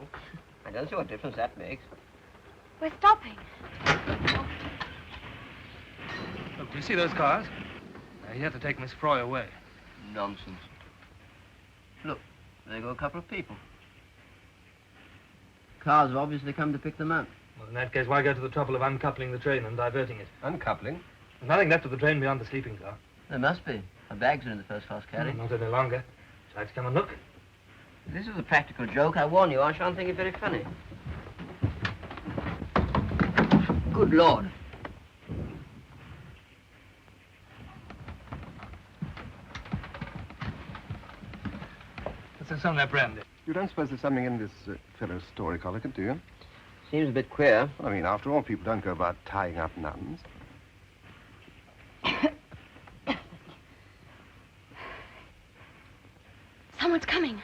[SPEAKER 3] I don't see what difference that makes.
[SPEAKER 7] We're stopping.
[SPEAKER 9] Look, do you see those cars? They're here to take Miss Froy away.
[SPEAKER 3] Nonsense. Look, there go a couple of people. Cars have obviously come to pick them up.
[SPEAKER 9] Well, in that case, why go to the trouble of uncoupling the train and diverting it?
[SPEAKER 2] Uncoupling?
[SPEAKER 9] There's nothing left of the train beyond the sleeping car.
[SPEAKER 3] There must be. Our bags are in the first-class carriage.
[SPEAKER 9] Not any longer. Would you like to come and look?
[SPEAKER 3] If this is a practical joke, I warn you, I shan't think it very funny. Good Lord.
[SPEAKER 9] There's some of that brandy.
[SPEAKER 2] You don't suppose there's something in this fellow's story, Collican, do you?
[SPEAKER 3] Seems a bit queer.
[SPEAKER 2] I mean, after all, people don't go about tying up nuns.
[SPEAKER 7] Someone's coming.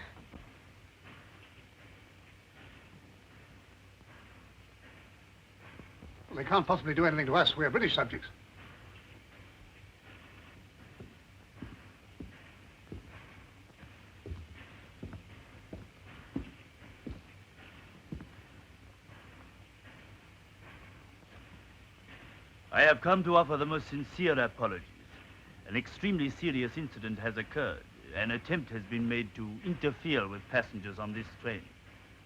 [SPEAKER 5] Well, they can't possibly do anything to us. We're British subjects.
[SPEAKER 17] I have come to offer the most sincere apologies. An extremely serious incident has occurred. An attempt has been made to interfere with passengers on this train.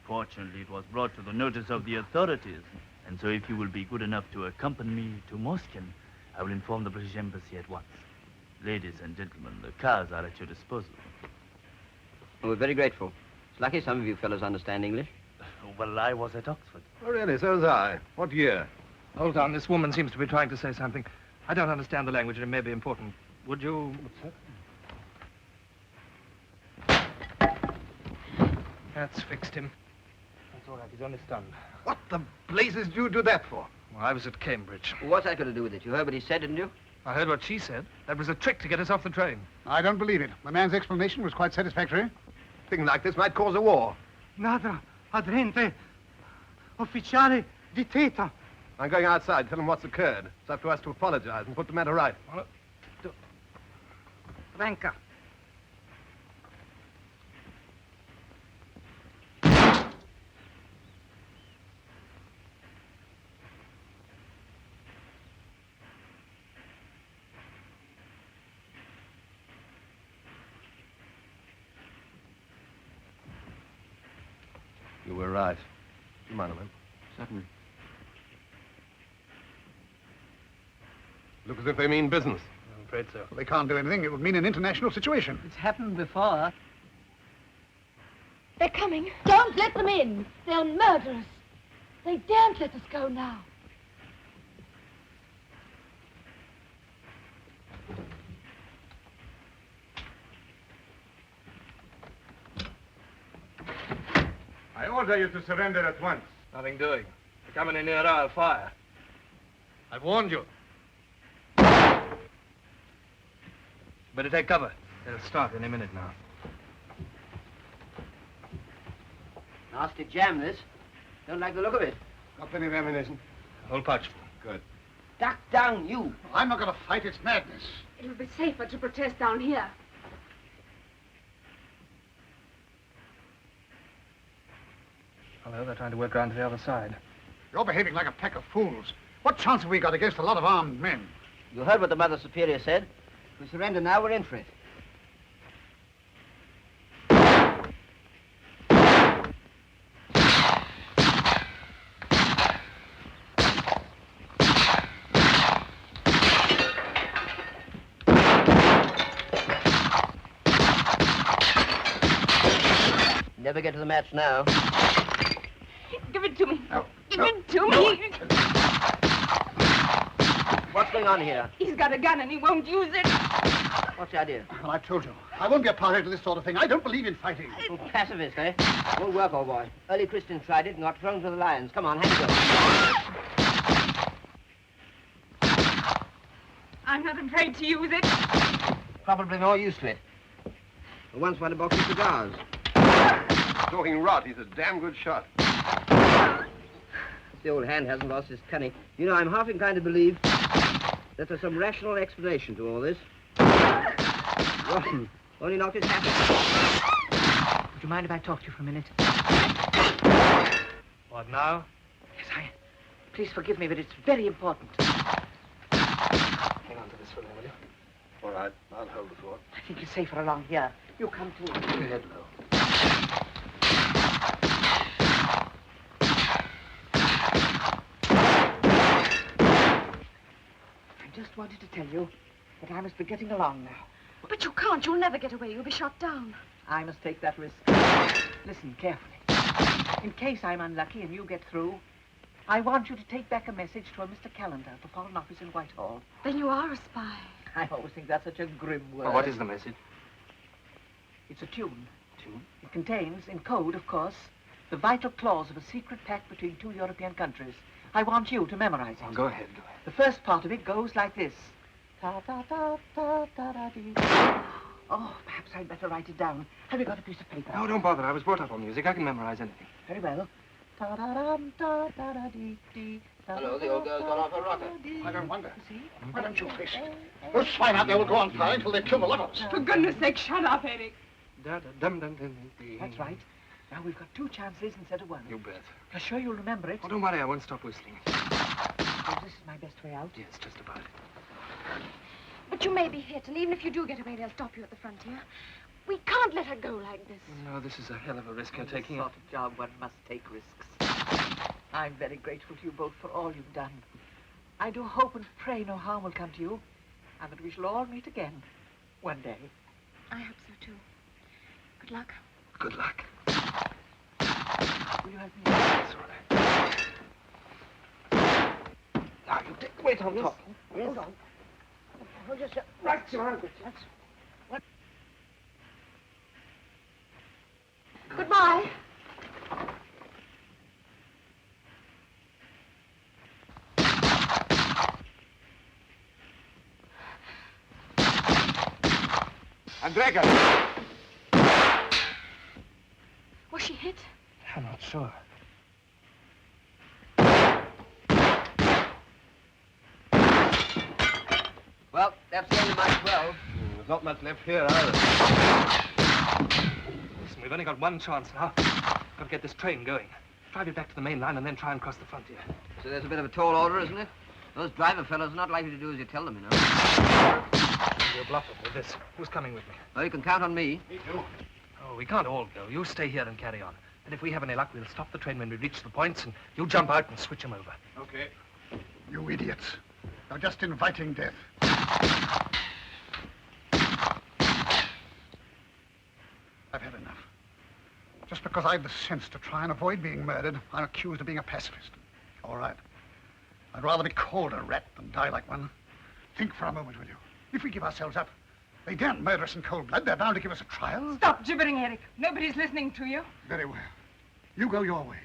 [SPEAKER 17] Fortunately, it was brought to the notice of the authorities, and so if you will be good enough to accompany me to Moscow, I will inform the British Embassy at once. Ladies and gentlemen, the cars are at your disposal.
[SPEAKER 3] We're very grateful. It's lucky some of you fellows understand English.
[SPEAKER 17] Well, I was at Oxford.
[SPEAKER 2] Oh, really? So was I. What year?
[SPEAKER 9] Hold on, this woman seems to be trying to say something. I don't understand the language, and it may be important. Would you... That's fixed him. That's all right, he's only stunned.
[SPEAKER 5] What the blazes did you do that for?
[SPEAKER 9] Well, I was at Cambridge.
[SPEAKER 3] What's that got to do with it? You heard what he said, didn't you?
[SPEAKER 9] I heard what she said. That was a trick to get us off the train.
[SPEAKER 5] I don't believe it. The man's explanation was quite satisfactory.
[SPEAKER 2] Things like this might cause a war.
[SPEAKER 18] Nada, adrente, ufficiale, diteta.
[SPEAKER 2] I'm going outside. Tell them what's occurred. It's up to us to apologize and put the matter right.
[SPEAKER 9] Well,
[SPEAKER 18] Venga.
[SPEAKER 2] You were right. Do you mind a minute?
[SPEAKER 3] Certainly.
[SPEAKER 2] Look as if they mean business.
[SPEAKER 9] I'm afraid so.
[SPEAKER 5] Well, they can't do anything. It would mean an international situation.
[SPEAKER 18] It's happened before.
[SPEAKER 7] They're coming. Don't let them in. They'll murder us. They daren't let us go now.
[SPEAKER 12] I order you to surrender at once.
[SPEAKER 9] Nothing doing. You're coming in near, I'll fire. I've warned you. Better take cover. They'll start any minute now.
[SPEAKER 3] Nasty jam, this. Don't like the look of it.
[SPEAKER 2] Got plenty of ammunition.
[SPEAKER 9] Whole pouch full.
[SPEAKER 2] Good.
[SPEAKER 3] Duck down, you.
[SPEAKER 5] I'm not going to fight. It's madness.
[SPEAKER 6] It'll be safer to protest down here.
[SPEAKER 9] Hello, they're trying to work around to the other side.
[SPEAKER 5] You're behaving like a pack of fools. What chance have we got against a lot of armed men?
[SPEAKER 3] You heard what the Mother Superior said. If we surrender now, we're in for it. Never get to the match now.
[SPEAKER 6] Give it to me.
[SPEAKER 5] No.
[SPEAKER 6] Give it to me.
[SPEAKER 3] What's going on here?
[SPEAKER 6] He's got a gun and he won't use it.
[SPEAKER 3] What's the idea?
[SPEAKER 5] Well, I've told you. I won't be a party to this sort of thing. I don't believe in fighting.
[SPEAKER 3] Pacifist, eh? Won't work, old boy. Early Christians tried it and got thrown to the lions. Come on, hand it over.
[SPEAKER 6] I'm not afraid to use it.
[SPEAKER 3] Probably more used to it. I once wanted a box of cigars.
[SPEAKER 2] Talking rot. He's a damn good shot.
[SPEAKER 3] The old hand hasn't lost his cunning. You know, I'm half inclined to believe that there's some rational explanation to all this. Rotten. Only knocked his hat off.
[SPEAKER 8] Would you mind if I talk to you for a minute?
[SPEAKER 9] What now?
[SPEAKER 8] Yes, Please forgive me, but it's very important.
[SPEAKER 9] Hang on to this for a minute, will you?
[SPEAKER 2] All right. I'll hold the fort.
[SPEAKER 8] I think it's safer along here. You come too.
[SPEAKER 2] Head low.
[SPEAKER 8] I just wanted to tell you that I must be getting along now.
[SPEAKER 7] But you can't. You'll never get away. You'll be shot down.
[SPEAKER 8] I must take that risk. Listen carefully. In case I'm unlucky and you get through, I want you to take back a message to a Mr. Callender at the Foreign Office in Whitehall.
[SPEAKER 7] Then you are a spy.
[SPEAKER 8] I always think that's such a grim word.
[SPEAKER 9] Well, what is the message?
[SPEAKER 8] It's a tune. Tune? It contains, in code, of course, the vital clause of a secret pact between two European countries. I want you to memorize it.
[SPEAKER 9] Oh, go ahead, go ahead.
[SPEAKER 8] The first part of it goes like this. Ta-ta-ta-ta-ta-da-dee. Oh, perhaps I'd better write it down. Have you got a piece of paper?
[SPEAKER 9] No, don't bother. I was brought up on music. I can memorize anything.
[SPEAKER 8] Very well. Ta-da-dum, ta-da-da-dee-dee.
[SPEAKER 3] Hello, the old girl's gone off her rocker.
[SPEAKER 5] I don't wonder. Why don't you face it? Those swine out there will go on firing until they kill the lot of us.
[SPEAKER 6] For goodness sake, shut up, Eric.
[SPEAKER 8] That's right. Now we've got two chances instead of one.
[SPEAKER 9] You bet.
[SPEAKER 8] I'm sure you'll remember it.
[SPEAKER 9] Oh, don't worry. I won't stop whistling.
[SPEAKER 8] Oh, this is my best way out.
[SPEAKER 9] Yes, just about it.
[SPEAKER 7] But you may be hit, and even if you do get away, they'll stop you at the frontier. We can't let her go like this.
[SPEAKER 9] No, this is a hell of a risk you're taking.
[SPEAKER 8] This sort of job, one must take risks. I'm very grateful to you both for all you've done. I do hope and pray no harm will come to you, and that we shall all meet again one day.
[SPEAKER 7] I hope so, too. Good luck.
[SPEAKER 9] Good luck.
[SPEAKER 8] Will you help me?
[SPEAKER 9] That's all right. Now, you take weight on top.
[SPEAKER 8] Yes, on.
[SPEAKER 5] Hold yourself.
[SPEAKER 8] Right, your uncle. That's...
[SPEAKER 7] Goodbye.
[SPEAKER 12] Andreka!
[SPEAKER 7] Was she hit?
[SPEAKER 9] I'm not sure.
[SPEAKER 3] Well, that's the end of my 12.
[SPEAKER 2] There's not much left here, either.
[SPEAKER 9] Listen, we've only got one chance now. Got to get this train going. Drive it back to the main line and then try and cross the frontier.
[SPEAKER 3] So there's a bit of a tall order, isn't it? Those driver fellows are not likely to do as you tell them, you know.
[SPEAKER 9] You're bluffing with this. Who's coming with me?
[SPEAKER 3] Well, you can count on me.
[SPEAKER 5] Me too.
[SPEAKER 9] Oh, we can't all go. You stay here and carry on. And if we have any luck, we'll stop the train when we reach the points, and you jump out and switch them over.
[SPEAKER 5] Okay. You idiots. You're just inviting death. I've had enough. Just because I've the sense to try and avoid being murdered, I'm accused of being a pacifist. All right. I'd rather be called a rat than die like one. Think for a moment, will you? If we give ourselves up, they daren't murder us in cold blood. They're bound to give us a trial.
[SPEAKER 6] Stop gibbering, Eric. Nobody's listening to you.
[SPEAKER 5] Very well. You go your way.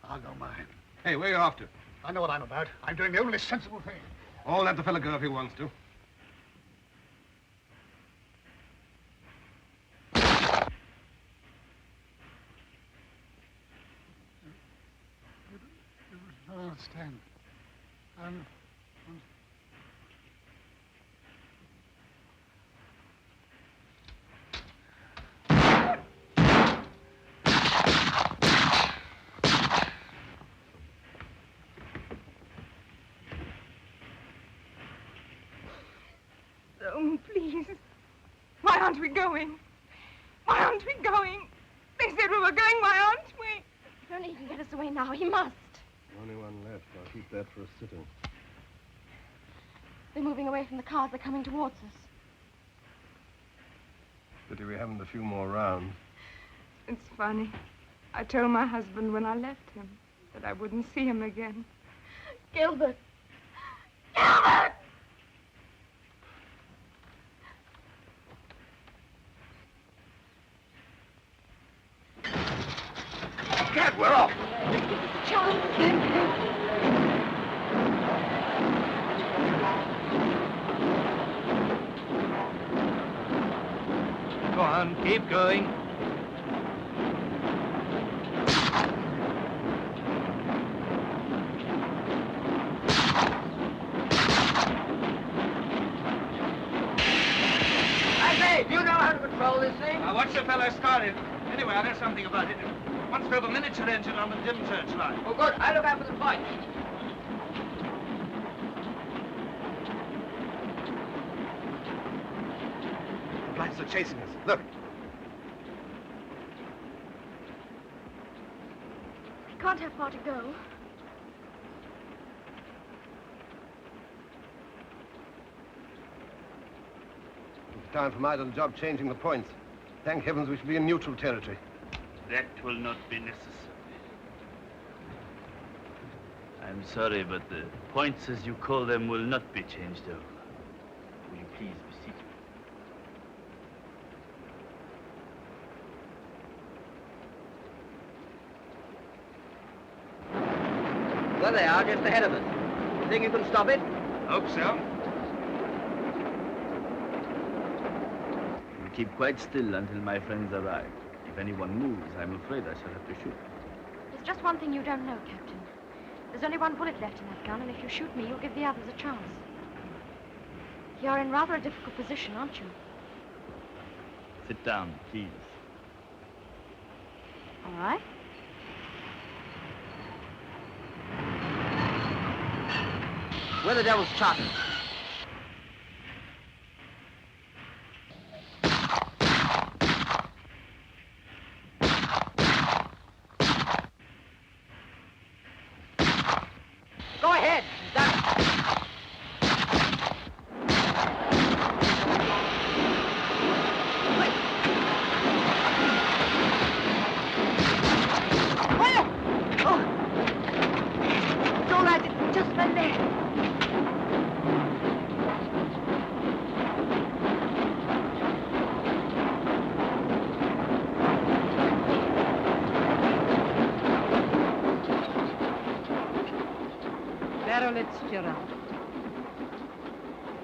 [SPEAKER 5] I'll go mine.
[SPEAKER 2] Hey, where are you off to?
[SPEAKER 5] I know what I'm about. I'm doing the only sensible thing.
[SPEAKER 2] All let the fella go if he wants to.
[SPEAKER 5] I don't understand.
[SPEAKER 6] Oh, please. Why aren't we going? Why aren't we going? They said we were going. Why aren't we?
[SPEAKER 4] If only he can get us away now. He must.
[SPEAKER 2] Only one left. I'll keep that for a sitting.
[SPEAKER 4] They're moving away from the cars. They're coming towards us.
[SPEAKER 2] Pity we haven't a few more rounds.
[SPEAKER 6] It's funny. I told my husband when I left him that I wouldn't see him again.
[SPEAKER 4] Gilbert! Gilbert!
[SPEAKER 2] Gad, we're off!
[SPEAKER 4] Charles!
[SPEAKER 9] Go on, keep going.
[SPEAKER 3] I say, do you know how to control this thing?
[SPEAKER 9] Now, watch the fellow started. Anyway, I know something about it. Once drove a miniature engine on the dim searchlight.
[SPEAKER 3] Oh, good. I'll look after the fight.
[SPEAKER 2] The lights are chasing us. Look.
[SPEAKER 4] We can't have far to go.
[SPEAKER 2] It's time for my little job changing the points. Thank heavens we shall be in neutral territory.
[SPEAKER 17] That will not be necessary. I'm sorry, but the points, as you call them, will not be changed over. Will you please be seated?
[SPEAKER 3] There they are, just ahead of us. You think you can stop it?
[SPEAKER 9] Hope so.
[SPEAKER 17] You keep quite still until my friends arrive. If anyone moves, I'm afraid I shall have to shoot.
[SPEAKER 4] There's just one thing you don't know, Captain. There's only one bullet left in that gun, and if you shoot me, you'll give the others a chance. You're in rather a difficult position, aren't you?
[SPEAKER 17] Sit down, please.
[SPEAKER 4] All right.
[SPEAKER 3] Where the devil's charter? Go ahead.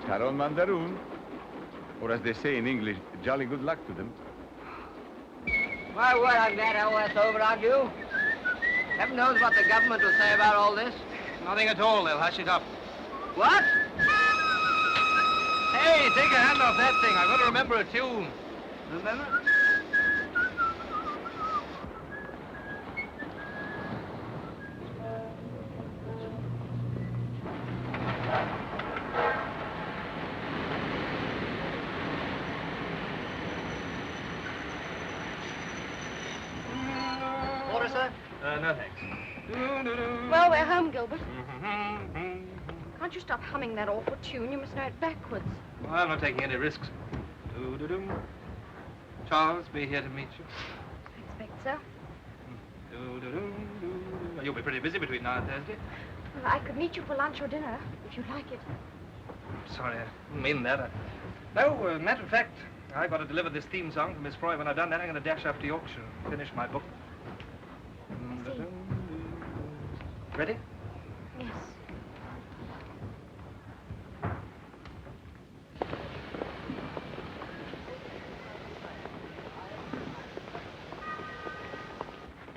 [SPEAKER 12] Caron Mandaroon. Or as they say in English, jolly good luck to them.
[SPEAKER 3] My word, I'm glad all that's over, aren't you? Heaven knows what the government will say about all this.
[SPEAKER 9] Nothing at all. They'll hush it up.
[SPEAKER 3] What?
[SPEAKER 9] Hey, take your hand off that thing. I've got to remember a tune.
[SPEAKER 3] Remember?
[SPEAKER 9] Water, sir? No, thanks.
[SPEAKER 4] Well, we're home, Gilbert. Can't you stop humming that awful tune? You must know it backwards.
[SPEAKER 9] Well, I'm not taking any risks. Charles, be here to meet you.
[SPEAKER 4] I expect so.
[SPEAKER 9] You'll be pretty busy between now and Thursday.
[SPEAKER 4] Well, I could meet you for lunch or dinner, if you'd like it.
[SPEAKER 9] Sorry, I didn't mean that. No, matter of fact, I've got to deliver this theme song to Miss Froy. When I've done that, I'm going to dash up to Yorkshire and finish my book. ready?
[SPEAKER 4] Yes.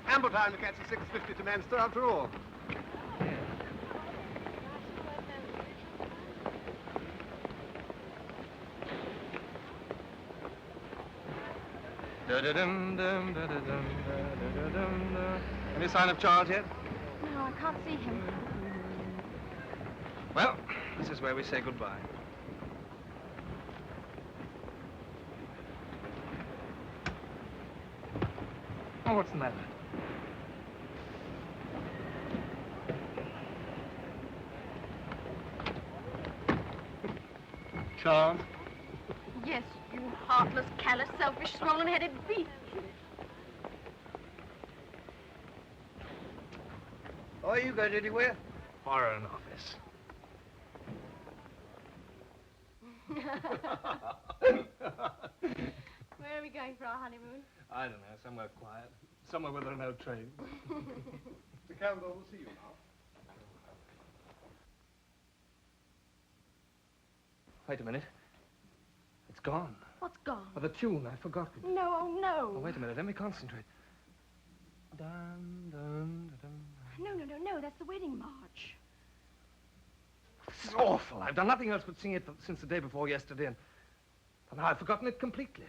[SPEAKER 2] Ample time to catch the 6:50 to Manchester after all.
[SPEAKER 9] Any sign of Charles yet?
[SPEAKER 4] No, I can't see him.
[SPEAKER 9] Well, this is where we say goodbye. Oh, what's the matter?
[SPEAKER 2] Charles?
[SPEAKER 4] Yes, you heartless, callous, selfish, swollen-headed beast.
[SPEAKER 9] Oh, you going anywhere? Foreign Office.
[SPEAKER 4] Where are we going for our honeymoon?
[SPEAKER 9] I don't know, somewhere quiet. Somewhere where there are no trains.
[SPEAKER 2] Mr. Campbell, we'll see you now.
[SPEAKER 9] Wait a minute. It's gone.
[SPEAKER 4] What's gone?
[SPEAKER 9] Oh, the tune, I've forgotten.
[SPEAKER 4] No, oh, no.
[SPEAKER 9] Oh, wait a minute, let me concentrate. Dun, dun, dun, dun.
[SPEAKER 4] No, that's the wedding march.
[SPEAKER 9] This is awful. I've done nothing else but sing it since the day before yesterday, and now I've forgotten it completely.